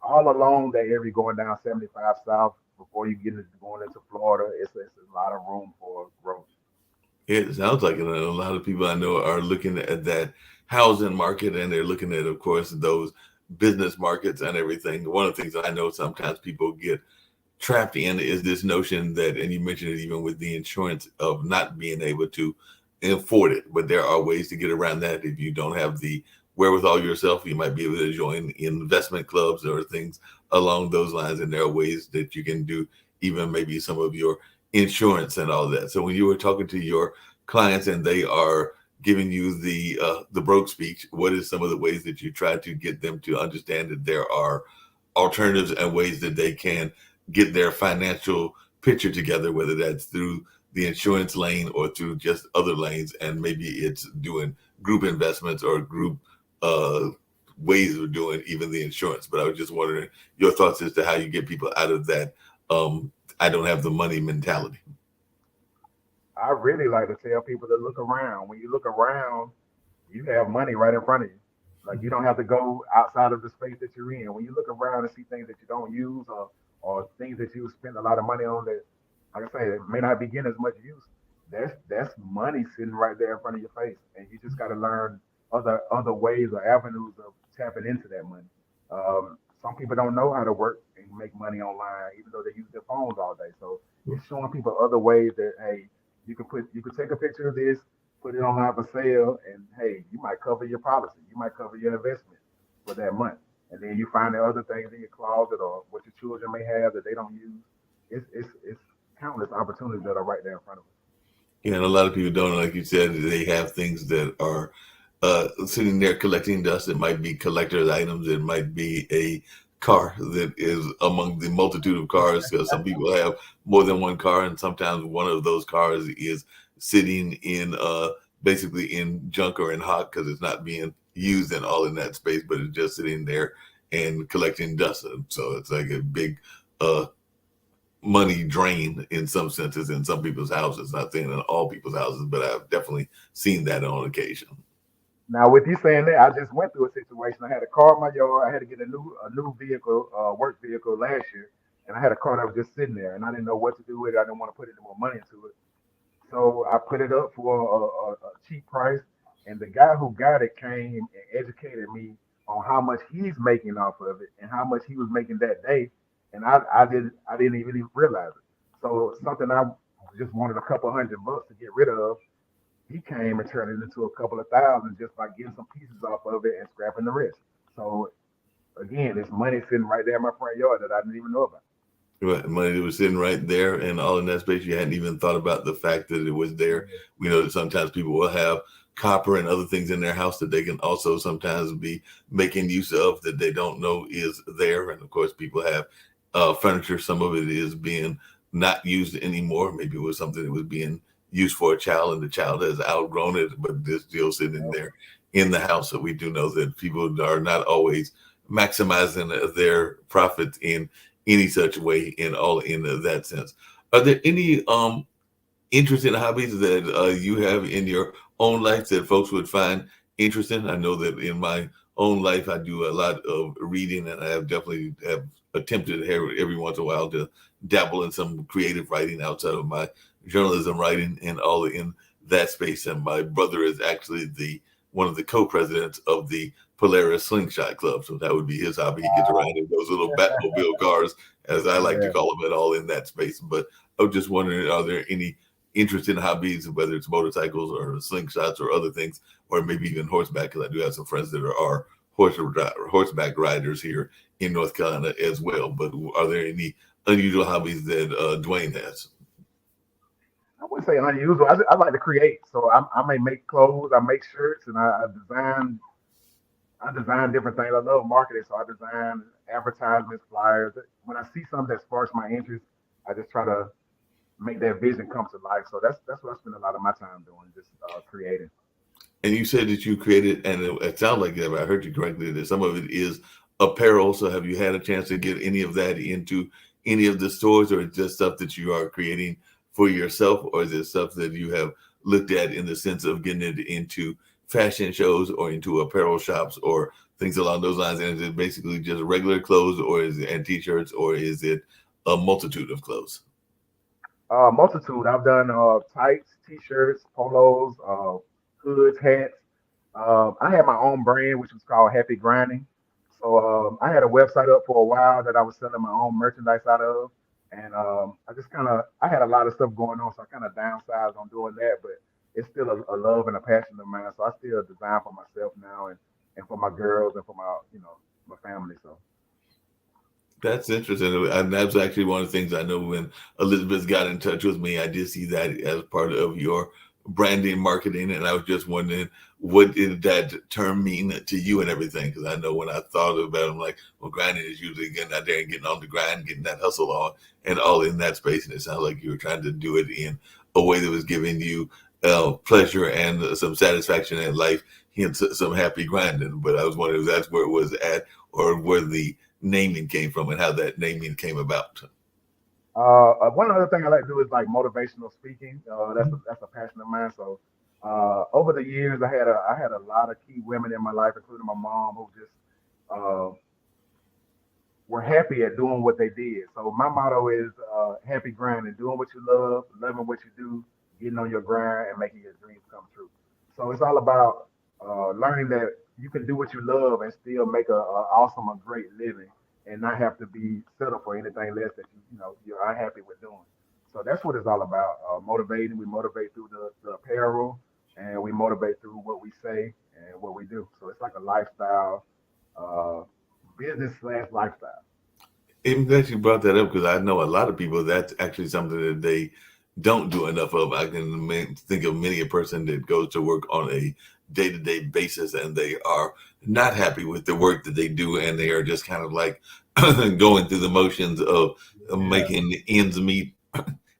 All along that area going down 75 South before you get into going into Florida, it's a lot of room for growth. It sounds like it. And a lot of people I know are looking at that housing market, and they're looking at, of course, those business markets and everything. One of the things I know sometimes people get trapped in is this notion that, and you mentioned it even with the insurance, of not being able to afford it. But there are ways to get around that. If you don't have the wherewithal yourself, you might be able to join investment clubs or things along those lines. And there are ways that you can do even maybe some of your insurance and all that. So when you were talking to your clients and they are giving you the broke speech, what is some of the ways that you try to get them to understand that there are alternatives and ways that they can get their financial picture together, whether that's through the insurance lane or through just other lanes, and maybe it's doing group investments or group uh, ways of doing even the insurance. But I was just wondering your thoughts as to how you get people out of that I don't have the money mentality. I really like to tell people to look around. When you look around, you have money right in front of you. Like you don't have to go outside of the space that you're in. When you look around and see things that you don't use or things that you spend a lot of money on that, like I say, it may not be getting as much use. That's money sitting right there in front of your face, and you just got to learn other ways or avenues of tapping into that money. Some people don't know how to work and make money online, even though they use their phones all day. So it's showing people other ways that hey, you could take a picture of this, put it online for sale, and hey, you might cover your policy, you might cover your investment for that month. and then you find the other things in your closet or what your children may have that they don't use. It's countless opportunities that are right there in front of us. Yeah, and a lot of people don't, like you said, they have things that are sitting there collecting dust. It might be collector's items. It might be a car that is among the multitude of cars. Because some people have more than one car, and sometimes one of those cars is sitting in basically in junk or in hot because it's not being used and all in that space, but it's just sitting there and collecting dust. And so it's like a big uh, money drain in some senses in some people's houses. Not saying in all people's houses, but I've definitely seen that on occasion. Now, with you saying that, I just went through a situation. I had a car in my yard. I had to get a new vehicle, work vehicle last year, and I had a car that was just sitting there, and I didn't know what to do with it. I didn't want to put any more money into it. So I put it up for a cheap price, and the guy who got it came and educated me on how much he's making off of it and how much he was making that day, and I didn't even realize it. So something I just wanted a couple $100 to get rid of, he came and turned it into a couple of thousand just by getting some pieces off of it and scrapping the rest. So again, it's money sitting right there in my front yard that I didn't even know about. Right, money that was sitting right there and all in that space. You hadn't even thought about the fact that it was there. Yeah. We know that sometimes people will have copper and other things in their house that they can also sometimes be making use of that they don't know is there. And of course, people have furniture. Some of it is being not used anymore. Maybe it was something that was being used for a child and the child has outgrown it, but it's still sitting Yep. there in the house. So we do know that people are not always maximizing their profits in any such way in all in that sense. Are there any interesting hobbies that you have in your own life that folks would find interesting? I know that in my own life, I do a lot of reading, and I have definitely have attempted every once in a while to dabble in some creative writing outside of my journalism writing and all in that space. And my brother is actually the one of the co-presidents of the Polaris Slingshot Club, so that would be his hobby. He gets around Wow. in those little Batmobile cars, as I like to Yeah. call them, at all in that space. But I was just wondering, are there any interest in hobbies, whether it's motorcycles or slingshots or other things, or maybe even horseback? Because I do have some friends that are horseback riders here in North Carolina as well. But are there any unusual hobbies that Dwayne has? I wouldn't say unusual. I like to create, so I may make clothes, I make shirts, and I design different things. I love marketing, so I design advertisements, flyers. When I see something that sparks my interest, I just try to make that vision come to life. So that's what I spend a lot of my time doing, just creating. And you said that you created, and it sounds like if I heard you correctly, that some of it is apparel. So have you had a chance to get any of that into any of the stores, or just stuff that you are creating for yourself, or is it stuff that you have looked at in the sense of getting it into fashion shows or into apparel shops or things along those lines? And is it basically just regular clothes, or is it and t-shirts, or is it a multitude of clothes? Multitude. I've done tights, t-shirts, polos, hoods, hats. I had my own brand, which was called Happy Grinding. So I had a website up for a while that I was selling my own merchandise out of, and I had a lot of stuff going on, so I kind of downsized on doing that. But it's still a love and a passion of mine, so I still design for myself now and for my girls and for my family. So That's interesting. And that's actually one of the things I know when Elizabeth got in touch with me, I did see that as part of your branding marketing. And I was just wondering, what did that term mean to you and everything? Because I know when I thought about it, I'm like, well, grinding is usually getting out there and getting on the grind, getting that hustle on, and all in that space. And it sounds like you were trying to do it in a way that was giving you pleasure and some satisfaction in life, hence some happy grinding. But I was wondering if that's where it was at, or where the naming came from and how that naming came about. one other thing I like to do is like motivational speaking. That's a passion of mine. So over the years, I had a lot of key women in my life, including my mom, who just uh, were happy at doing what they did. So my motto is happy grinding, doing what you love, loving what you do, getting on your grind, and making your dreams come true. So it's all about learning that you can do what you love and still make a awesome, a great living, and not have to be settled for anything less that you're unhappy with doing. So that's what it's all about. Motivating. We motivate through the apparel, and we motivate through what we say and what we do. So it's like a lifestyle. Uh, business slash lifestyle. I'm glad you brought that up because I know a lot of people that's actually something that they don't do enough of. I can think of many a person that goes to work on a day to day basis and they are not happy with the work that they do and they are just kind of like going through the motions of Yeah, making ends meet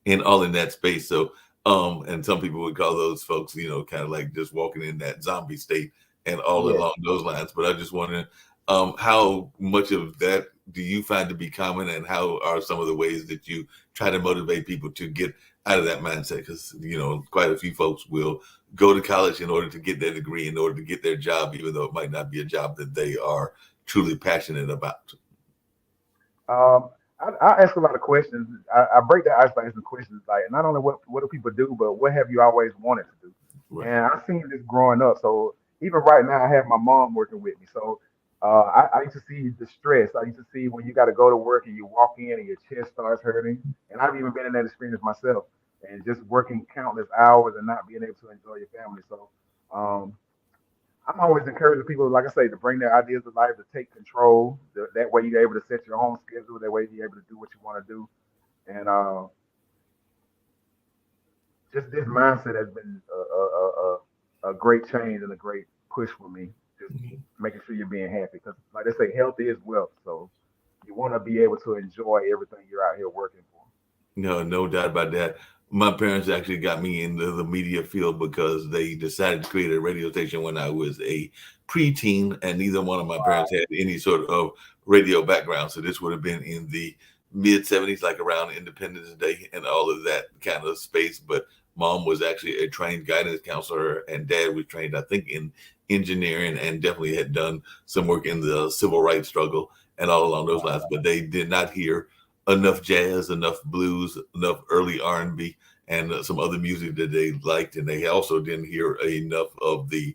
and all in that space. So, and some people would call those folks, kind of like just walking in that zombie state and all yeah. along those lines. But I just wondering, how much of that do you find to be common, and how are some of the ways that you try to motivate people to get out of that mindset? Because quite a few folks will go to college in order to get their degree, in order to get their job, even though it might not be a job that they are truly passionate about. I ask a lot of questions. I break that ice by asking questions like not only what do people do, but what have you always wanted to do? Right. And I've seen this growing up. So even right now, I have my mom working with me. So I used to see the stress. I used to see when you got to go to work and you walk in and your chest starts hurting. And I've even been in that experience myself. And just working countless hours and not being able to enjoy your family. So um, I'm always encouraging people, like I say, to bring their ideas to life, to take control. That way, you're able to set your own schedule. That way, you're able to do what you want to do. And just this mindset has been a great change and a great push for me. Just making sure you're being happy, because, like they say, health is wealth. So you want to be able to enjoy everything you're out here working for. No, no doubt about that. My parents actually got me into the media field because they decided to create a radio station when I was a preteen, and neither one of my parents had any sort of radio background. So this would have been in the mid '70s, like around Independence Day and all of that kind of space. But mom was actually a trained guidance counselor, and dad was trained, I think, in engineering and definitely had done some work in the civil rights struggle and all along those lines. But they did not hear enough jazz, enough blues, enough early R&B, and some other music that they liked. And they also didn't hear enough of the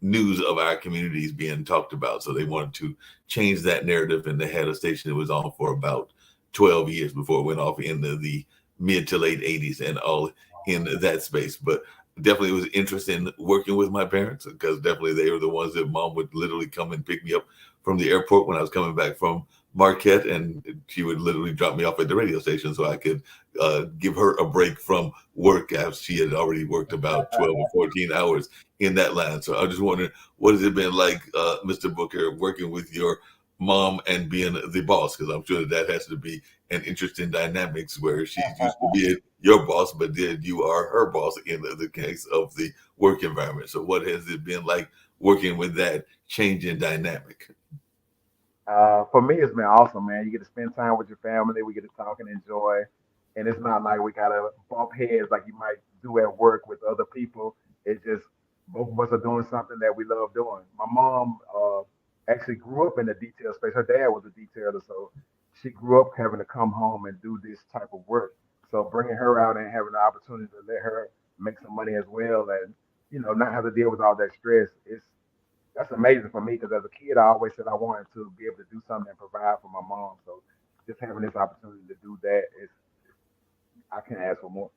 news of our communities being talked about. So they wanted to change that narrative, and they had a station that was on for about 12 years before it went off into the mid to late 80s and all in that space. But definitely was interesting working with my parents because definitely they were the ones that mom would literally come and pick me up from the airport when I was coming back from Marquette, and she would literally drop me off at the radio station so I could give her a break from work as she had already worked about 12 or 14 hours in that line. So I just wondering, what has it been like, Mr. Booker, working with your mom and being the boss? Because I'm sure that has to be an interesting dynamics where she used to be your boss, but then you are her boss in the case of the work environment. So what has it been like working with that changing dynamic? For me, it's been awesome, man. You get to spend time with your family. We get to talk and enjoy, and it's not like we gotta bump heads like you might do at work with other people. It's just both of us are doing something that we love doing. My mom actually grew up in the detail space. Her dad was a detailer, so she grew up having to come home and do this type of work. So bringing her out and having the opportunity to let her make some money as well, and not have to deal with all that stress, that's amazing for me, because as a kid, I always said I wanted to be able to do something and provide for my mom. So just having this opportunity to do that is, I can't ask for more.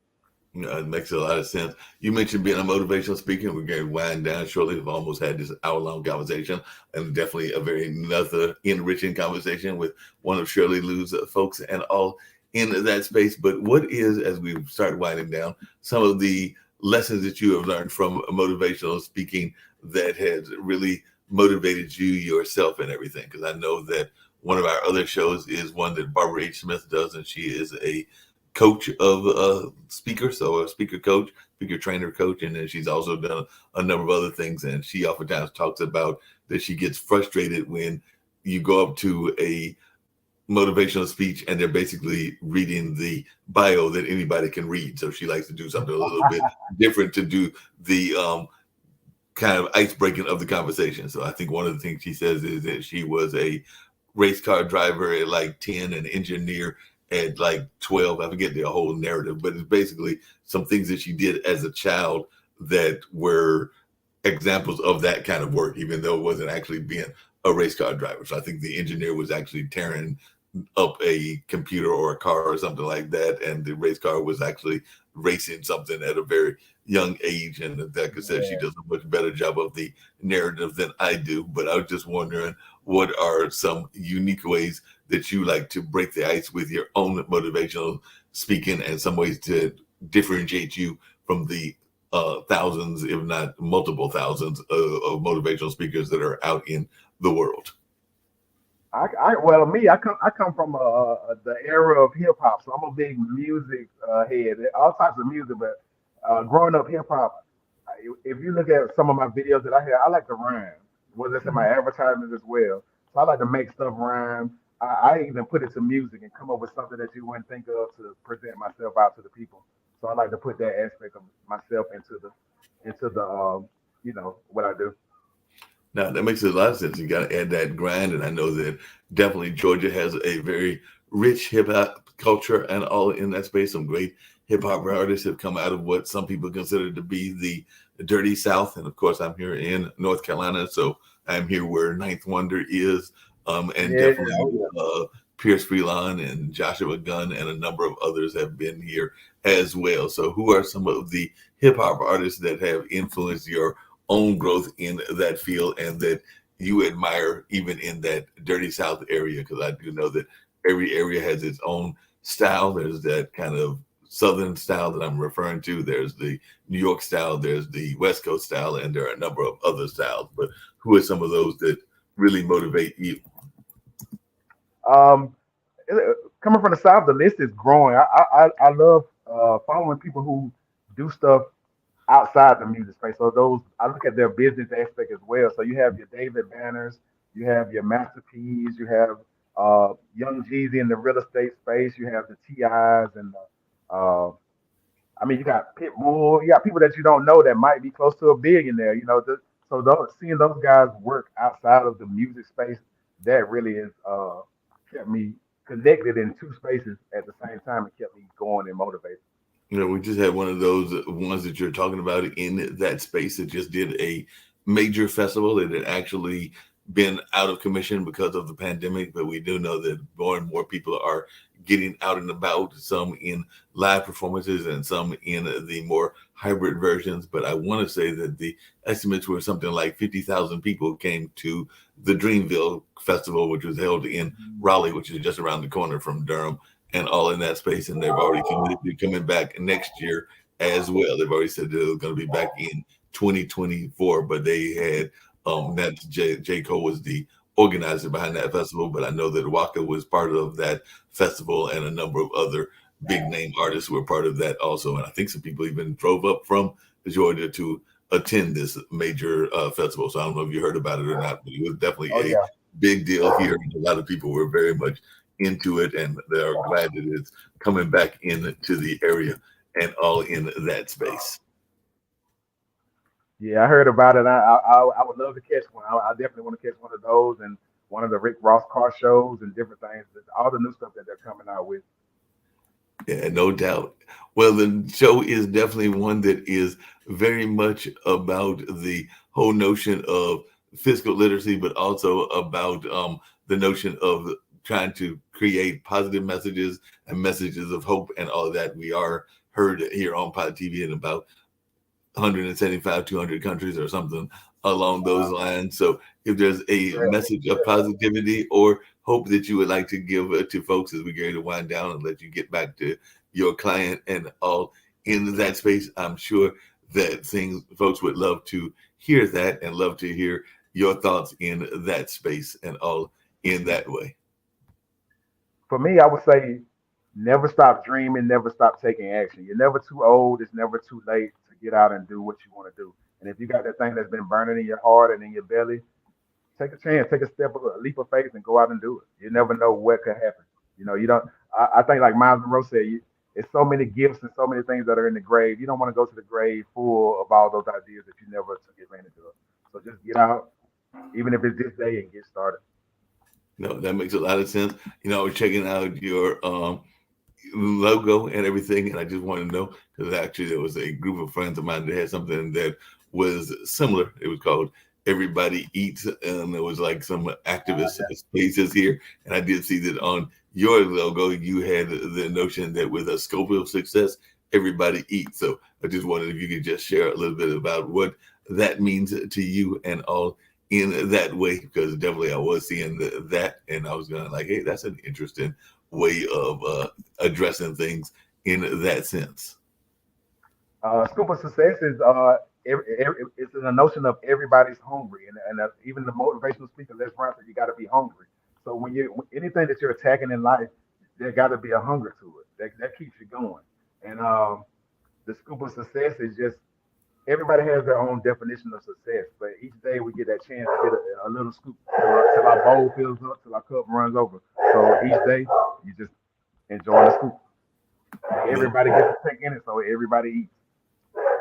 It makes a lot of sense. You mentioned being a motivational speaker. We're going to wind down shortly. We've almost had this hour-long conversation, and definitely a very another enriching conversation with one of Shirley Lou's folks and all in that space. But what is, as we start winding down, some of the lessons that you have learned from motivational speaking that has really motivated you yourself and everything? Because I know that one of our other shows is one that Barbara H. Smith does, and she is a coach of speakers, so a speaker coach, speaker trainer coach, and then she's also done a number of other things. And she oftentimes talks about that she gets frustrated when you go up to a motivational speech and they're basically reading the bio that anybody can read. So she likes to do something a little bit different to do the kind of ice breaking of the conversation. So I think one of the things she says is that she was a race car driver at like 10, an engineer at like 12. I forget the whole narrative, but it's basically some things that she did as a child that were examples of that kind of work, even though it wasn't actually being a race car driver. So I think the engineer was actually tearing up a computer or a car or something like that, and the race car was actually racing something at a very young age. And like I said, she Yeah. does a much better job of the narrative than I do. But I was just wondering, what are some unique ways that you like to break the ice with your own motivational speaking, and some ways to differentiate you from the thousands, if not multiple thousands, of motivational speakers that are out in the world? Well, me, I come from the era of hip hop, so I'm a big music head, all types of music. But growing up hip hop, if you look at some of my videos that I have, I like to rhyme. Well, that's in my advertisements as well. So I like to make stuff rhyme. I even put it to music and come up with something that you wouldn't think of to present myself out to the people. So I like to put that aspect of myself into the what I do. Now that makes a lot of sense. You got to add that grind, and I know that definitely Georgia has a very rich hip hop culture, and all in that space, some great hip hop artists have come out of what some people consider to be the dirty South. And of course, I'm here in North Carolina, so I'm here where Ninth Wonder is, and Yeah, definitely oh yeah. Pierce Freelon and Joshua Gunn and a number of others have been here as well. So, who are some of the hip hop artists that have influenced your own growth in that field and that you admire even in that dirty South area? Because I do know that every area has its own style. There's that kind of Southern style that I'm referring to. There's the New York style, there's the West Coast style, and there are a number of other styles. But who are some of those that really motivate you? Um, Coming from the south, the list is growing. I love following people who do stuff outside the music space. So those I look at their business aspect as well. So you have your David Banners, you have your Master P's, you have Young Jeezy in the real estate space, you have the TIs and the I mean you got Pitbull, you got people that you don't know that might be close to a billionaire. So seeing those guys work outside of the music space, that really is kept me connected in two spaces at the same time and kept me going and motivated. You know, we just had one of those ones that you're talking about in that space that just did a major festival that had actually been out of commission because of the pandemic. But we do know that more and more people are getting out and about, some in live performances and some in the more hybrid versions. But I want to say that the estimates were something like 50,000 people came to the Dreamville Festival, which was held in Raleigh, which is just around the corner from Durham, and all in that space. And they've already committed to coming back next year as well. They've already said they're going to be back in 2024, but they had that J. Cole was the organizer behind that festival, but I know that Waka was part of that festival, and a number of other big name artists were part of that also. And I think some people even drove up from Georgia to attend this major festival. So I don't know if you heard about it or not, but it was definitely Oh a yeah. big deal here. And a lot of people were very much into it, and they are glad that it's coming back into the area and all in that space. Yeah, I heard about it. I would love to catch one. I definitely want to catch one of those and one of the Rick Ross car shows and different things. All the new stuff that they're coming out with. Yeah, no doubt. Well, the show is definitely one that is very much about the whole notion of fiscal literacy, but also about the notion of trying to create positive messages and messages of hope and all of that. We are heard here on Pod TV in about 175, 200 countries or something along those Wow. lines. So if there's a Yeah. message of positivity or hope that you would like to give to folks as we get ready to wind down and let you get back to your client and all in that space, I'm sure that things folks would love to hear that and love to hear your thoughts in that space and all in that way. For me, I would say never stop dreaming, never stop taking action. You're never too old. It's never too late to get out and do what you want to do. And if you got that thing that's been burning in your heart and in your belly, take a chance, take a leap of faith, and go out and do it. You never know what could happen. You don't. I think like Miles Monroe said, it's so many gifts and so many things that are in the grave. You don't want to go to the grave full of all those ideas that you never took advantage of. So just get out, even if it's this day, and get started. No, that makes a lot of sense. You know, I was checking out your logo and everything, and I just want to know because actually there was a group of friends of mine that had something that was similar. It was called "Everybody Eats," and there was like some activist spaces here. And I did see that on your logo, you had the notion that with a scope of success, everybody eats. So I just wondered if you could just share a little bit about what that means to you and all in that way, because definitely I was seeing that, and I was going like, hey, that's an interesting way of addressing things in that sense. Scoop of success is it's in the notion of everybody's hungry, and even the motivational speaker Les Brown said you got to be hungry. So anything that you're attacking in life, there got to be a hunger to it. That keeps you going. And the scoop of success is just everybody has their own definition of success, but each day we get that chance to get a little scoop till our bowl fills up, till our cup runs over. So each day you just enjoy the scoop. No, Everybody gets to take in it, so everybody eats.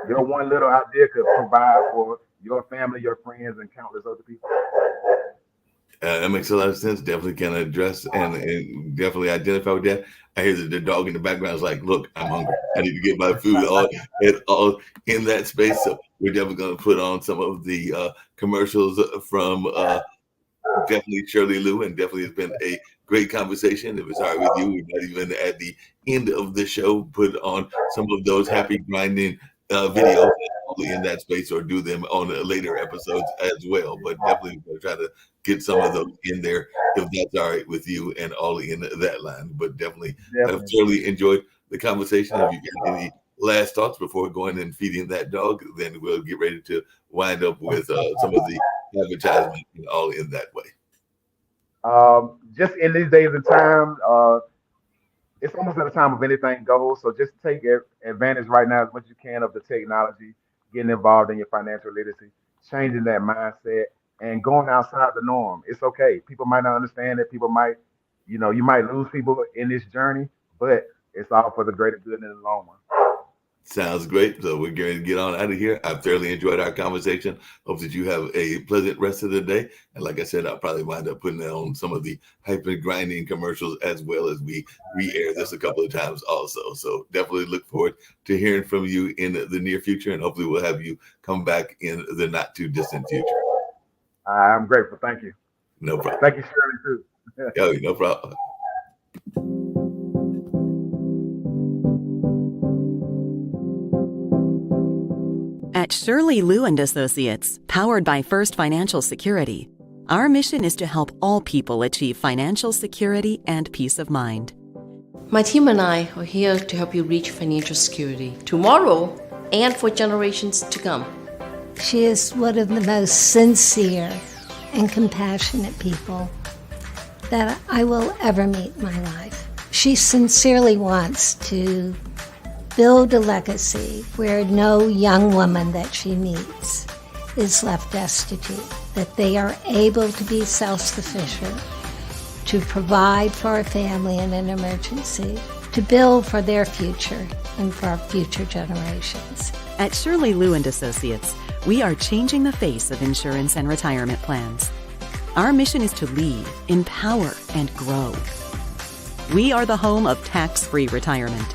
Your one little idea could provide for your family, your friends, and countless other people. that makes a lot of sense. Definitely can address and definitely identify with that. I hear the dog in the background is like, look, I'm hungry. I need to get my food all in that space. So we're definitely going to put on some of the commercials from definitely Shirley Lou, and definitely has been a great conversation. If it's all right with you, we might even at the end of the show put on some of those happy grinding videos only in that space, or do them on later episodes as well. But definitely we'll try to get some of those in there if that's all right with you, and all in that line. But definitely, I've Definitely. thoroughly enjoyed the conversation. If you got any last thoughts before going and feeding that dog, then we'll get ready to wind up with some of the advertisement and all in that way. Just in these days and time, it's almost at a time of anything goes. So just take advantage right now as much as you can of the technology, getting involved in your financial literacy, changing that mindset, and going outside the norm. It's okay. People might not understand it. People might, you might lose people in this journey, but it's all for the greater good in the long run. Sounds great. So we're going to get on out of here. I've thoroughly enjoyed our conversation. Hope that you have a pleasant rest of the day. And like I said, I'll probably wind up putting on some of the hyper grinding commercials as well, as we re-air this a couple of times also. So definitely look forward to hearing from you in the near future, and hopefully we'll have you come back in the not too distant future. I'm grateful. Thank you. No problem. Thank you, Shirley, too. Yo, no problem. At Shirley Lou and Associates, powered by First Financial Security, our mission is to help all people achieve financial security and peace of mind. My team and I are here to help you reach financial security tomorrow and for generations to come. She is one of the most sincere and compassionate people that I will ever meet in my life. She sincerely wants to build a legacy where no young woman that she meets is left destitute, that they are able to be self-sufficient, to provide for a family in an emergency, to build for their future and for our future generations. At Shirley Lou and Associates, we are changing the face of insurance and retirement plans. Our mission is to lead, empower, and grow. We are the home of tax-free retirement.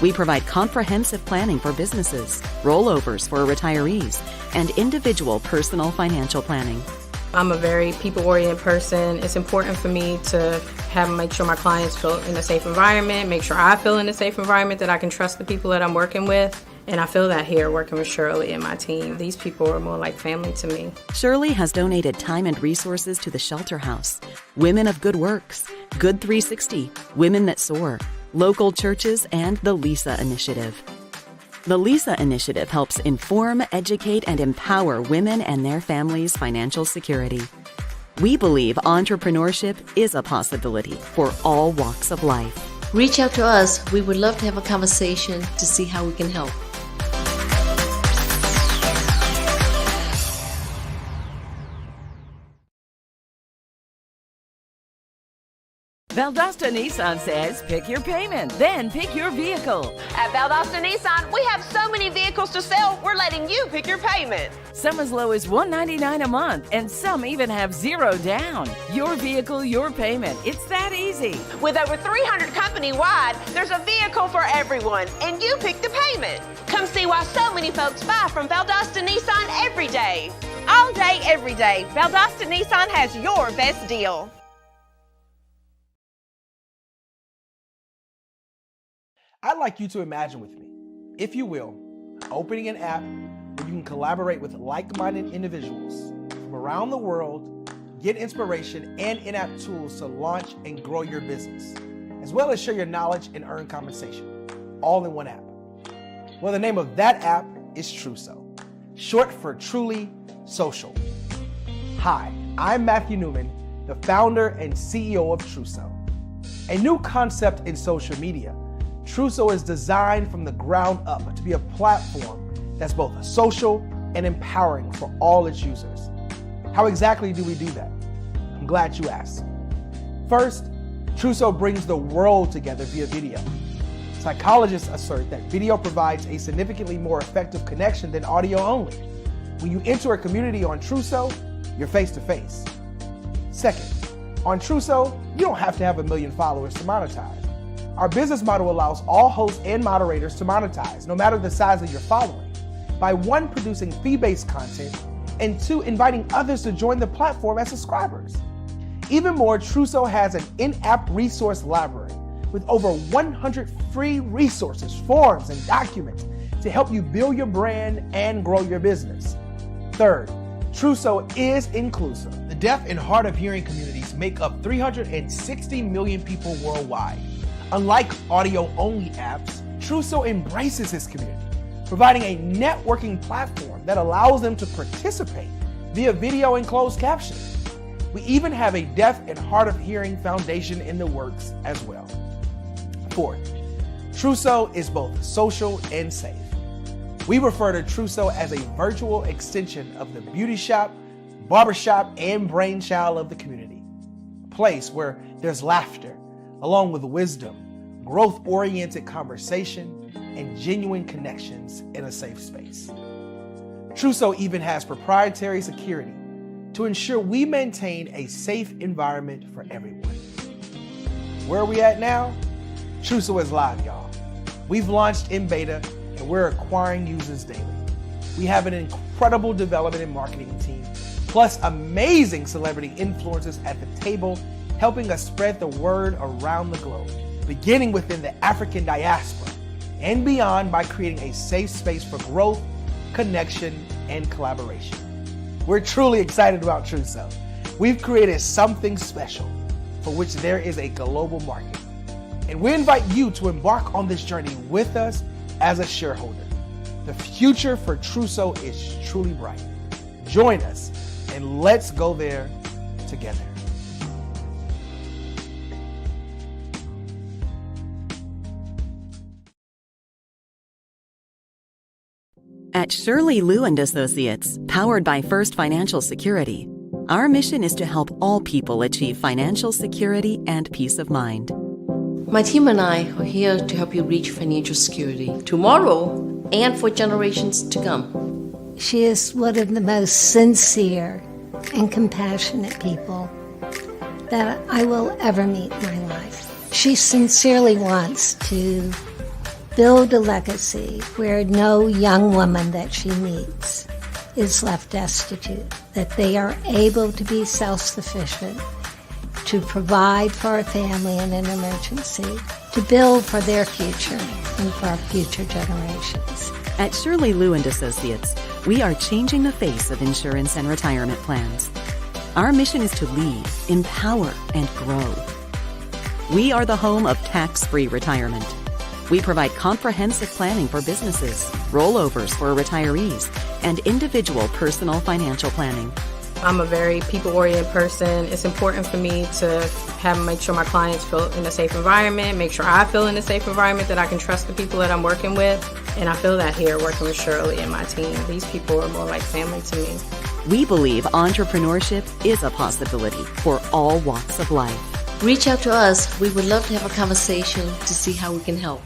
We provide comprehensive planning for businesses, rollovers for retirees, and individual personal financial planning. I'm a very people-oriented person. It's important for me to make sure my clients feel in a safe environment, make sure I feel in a safe environment, that I can trust the people that I'm working with. And I feel that here working with Shirley and my team. These people are more like family to me. Shirley has donated time and resources to the Shelter House, Women of Good Works, Good 360, Women That Soar, local churches, and the Lisa Initiative. The Lisa Initiative helps inform, educate, and empower women and their families' financial security. We believe entrepreneurship is a possibility for all walks of life. Reach out to us. We would love to have a conversation to see how we can help. Valdosta Nissan says pick your payment, then pick your vehicle. At Valdosta Nissan, we have so many vehicles to sell, we're letting you pick your payment. Some as low as $199 a month, and some even have zero down. Your vehicle, your payment. It's that easy. With over 300 company-wide, there's a vehicle for everyone, and you pick the payment. Come see why so many folks buy from Valdosta Nissan every day. All day, every day, Valdosta Nissan has your best deal. I'd like you to imagine with me, if you will, opening an app where you can collaborate with like-minded individuals from from around the world, get inspiration and in-app tools to launch and grow your business, as well as share your knowledge and earn compensation, all in one app. Well, the name of that app is Truso, short for Truly Social. Hi, I'm Matthew Newman, the founder and CEO of Truso. A new concept in social media, Truso is designed from the ground up to be a platform that's both social and empowering for all its users. How exactly do we do that? I'm glad you asked. First, Truso brings the world together via video. Psychologists assert that video provides a significantly more effective connection than audio only. When you enter a community on Truso, you're face to face. Second, on Truso, you don't have to have 1 million followers to monetize. Our business model allows all hosts and moderators to monetize, no matter the size of your following, by 1, producing fee-based content, and 2, inviting others to join the platform as subscribers. Even more, Truso has an in-app resource library with over 100 free resources, forms, and documents to help you build your brand and grow your business. Third, Truso is inclusive. The deaf and hard of hearing communities make up 360 million people worldwide. Unlike audio-only apps, Truso embraces this community, providing a networking platform that allows them to participate via video and closed captioning. We even have a deaf and hard of hearing foundation in the works as well. Fourth, Truso is both social and safe. We refer to Truso as a virtual extension of the beauty shop, barbershop, and brainchild of the community. A place where there's laughter, along with wisdom, growth-oriented conversation, and genuine connections in a safe space. Truso even has proprietary security to ensure we maintain a safe environment for everyone. Where are we at now? Truso is live, y'all. We've launched in beta and we're acquiring users daily. We have an incredible development and marketing team, plus amazing celebrity influencers at the table, helping us spread the word around the globe, beginning within the African diaspora and beyond by creating a safe space for growth, connection, and collaboration. We're truly excited about Truso. We've created something special for which there is a global market. And we invite you to embark on this journey with us as a shareholder. The future for Truso is truly bright. Join us and let's go there together. At Shirley Lou and Associates, powered by First Financial Security, our mission is to help all people achieve financial security and peace of mind. My team and I are here to help you reach financial security tomorrow and for generations to come. She is one of the most sincere and compassionate people that I will ever meet in my life. She sincerely wants to build a legacy where no young woman that she meets is left destitute, that they are able to be self-sufficient, to provide for a family in an emergency, to build for their future and for future generations. At Shirley Lou and Associates, we are changing the face of insurance and retirement plans. Our mission is to lead, empower, and grow. We are the home of tax-free retirement. We provide comprehensive planning for businesses, rollovers for retirees, and individual personal financial planning. I'm a very people-oriented person. It's important for me to make sure my clients feel in a safe environment, make sure I feel in a safe environment, that I can trust the people that I'm working with. And I feel that here working with Shirley and my team. These people are more like family to me. We believe entrepreneurship is a possibility for all walks of life. Reach out to us. We would love to have a conversation to see how we can help.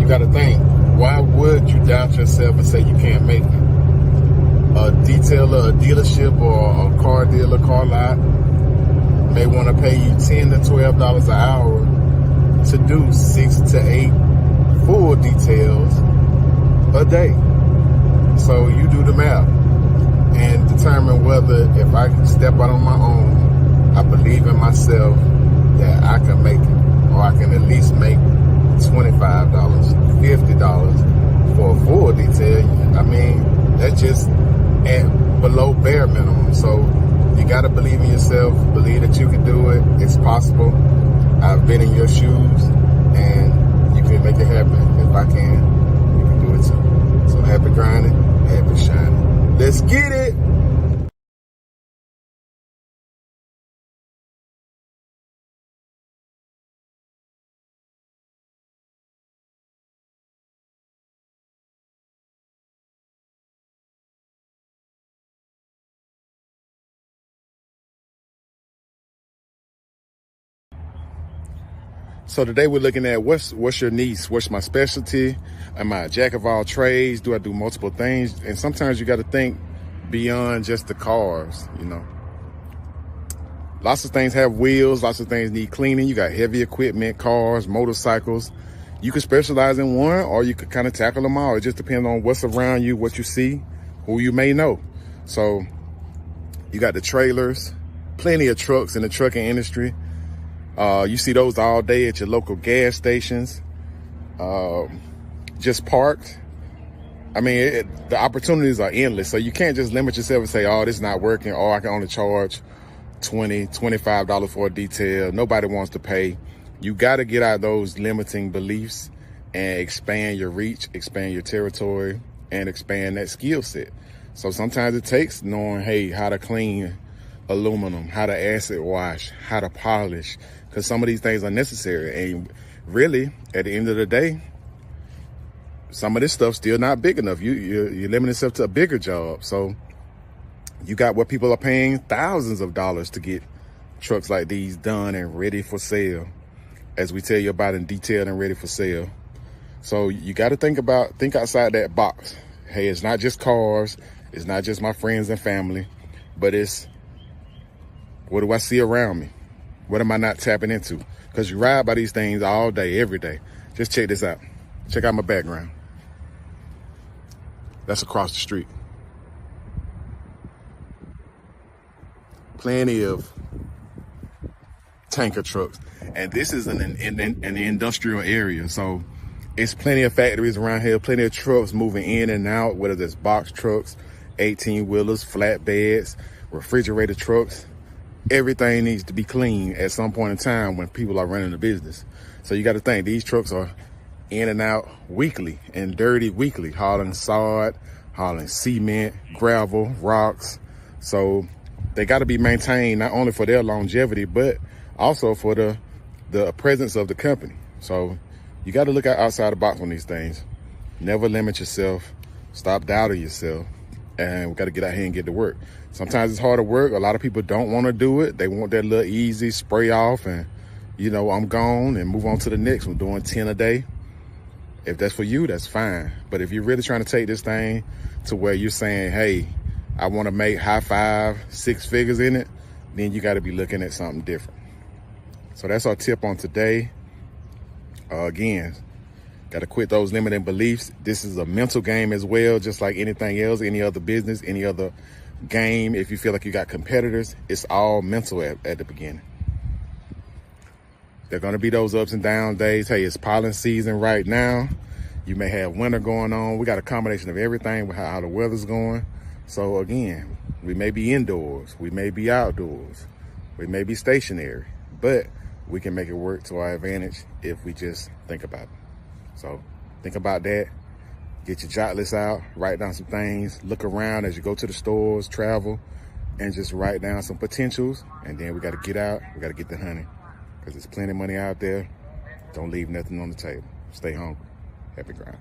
you got to think, why would you doubt yourself and say you can't make it? A detailer, a dealership, or a car dealer, car lot may want to pay you $10 to $12 an hour to do 6 to 8 full details a day. So you do the math and determine whether, if I can step out on my own, I believe in myself that I can make it, or I can at least make $25, $50 for a full detail. I mean, that's just at below bare minimum. So you got to believe in yourself, believe that you can do it. It's possible. I've been in your shoes, and you can make it happen. If I can, you can do it too. So happy grinding, happy shining. Let's get it. So today we're looking at what's your niche? What's my specialty? Am I a jack of all trades? Do I do multiple things? And sometimes you got to think beyond just the cars, you know. Lots of things have wheels, lots of things need cleaning. You got heavy equipment, cars, motorcycles. You can specialize in one, or you could kind of tackle them all. It just depends on what's around you, what you see, who you may know. So you got the trailers, plenty of trucks in the trucking industry. You see those all day at your local gas stations, just parked. I mean, the opportunities are endless. So you can't just limit yourself and say, oh, this is not working, or I can only charge $20, $25 for a detail. Nobody wants to pay. You got to get out those limiting beliefs and expand your reach, expand your territory, and expand that skill set. So sometimes it takes knowing, hey, how to clean aluminum, how to acid wash, how to polish, because some of these things are necessary. And really, at the end of the day, some of this stuff's still not big enough. You're limiting yourself to a bigger job. So you got what people are paying thousands of dollars to get trucks like these done and ready for sale, as we tell you about in detail and ready for sale. So you got to think outside that box. Hey, it's not just cars. It's not just my friends and family, but it's, what do I see around me? What am I not tapping into? Because you ride by these things all day, every day. Just check this out. Check out my background. That's across the street. Plenty of tanker trucks. And this is an industrial area. So it's plenty of factories around here, plenty of trucks moving in and out, whether it's box trucks, 18-wheelers, flatbeds, refrigerator trucks. Everything needs to be clean at some point in time when people are running a business. So you got to think, these trucks are in and out weekly and dirty weekly, hauling sod, hauling cement, gravel, rocks. So they got to be maintained not only for their longevity, but also for the presence of the company. So you got to look outside the box on these things. Never limit yourself. Stop doubting yourself. And we got to get out here and get to work. Sometimes it's hard to work. A lot of people don't want to do it. They want that little easy spray off and, you know, I'm gone and move on to the next one, doing 10 a day. If that's for you, that's fine. But if you're really trying to take this thing to where you're saying, hey, I want to make high 5, 6 figures in it, then you got to be looking at something different. So that's our tip on today. Again, got to quit those limiting beliefs. This is a mental game as well, just like anything else, any other business, any other game. If you feel like you got competitors, it's all mental at the beginning. There are going to be those ups and down days. Hey, it's pollen season right now. You may have winter going on. We got a combination of everything with how the weather's going. So again, we may be indoors, we may be outdoors, we may be stationary, but we can make it work to our advantage if we just think about it. So think about that. Get your jot list out, write down some things, look around as you go to the stores, travel, and just write down some potentials. And then we got to get out, we got to get the honey, because there's plenty of money out there. Don't leave nothing on the table. Stay hungry. Happy grind.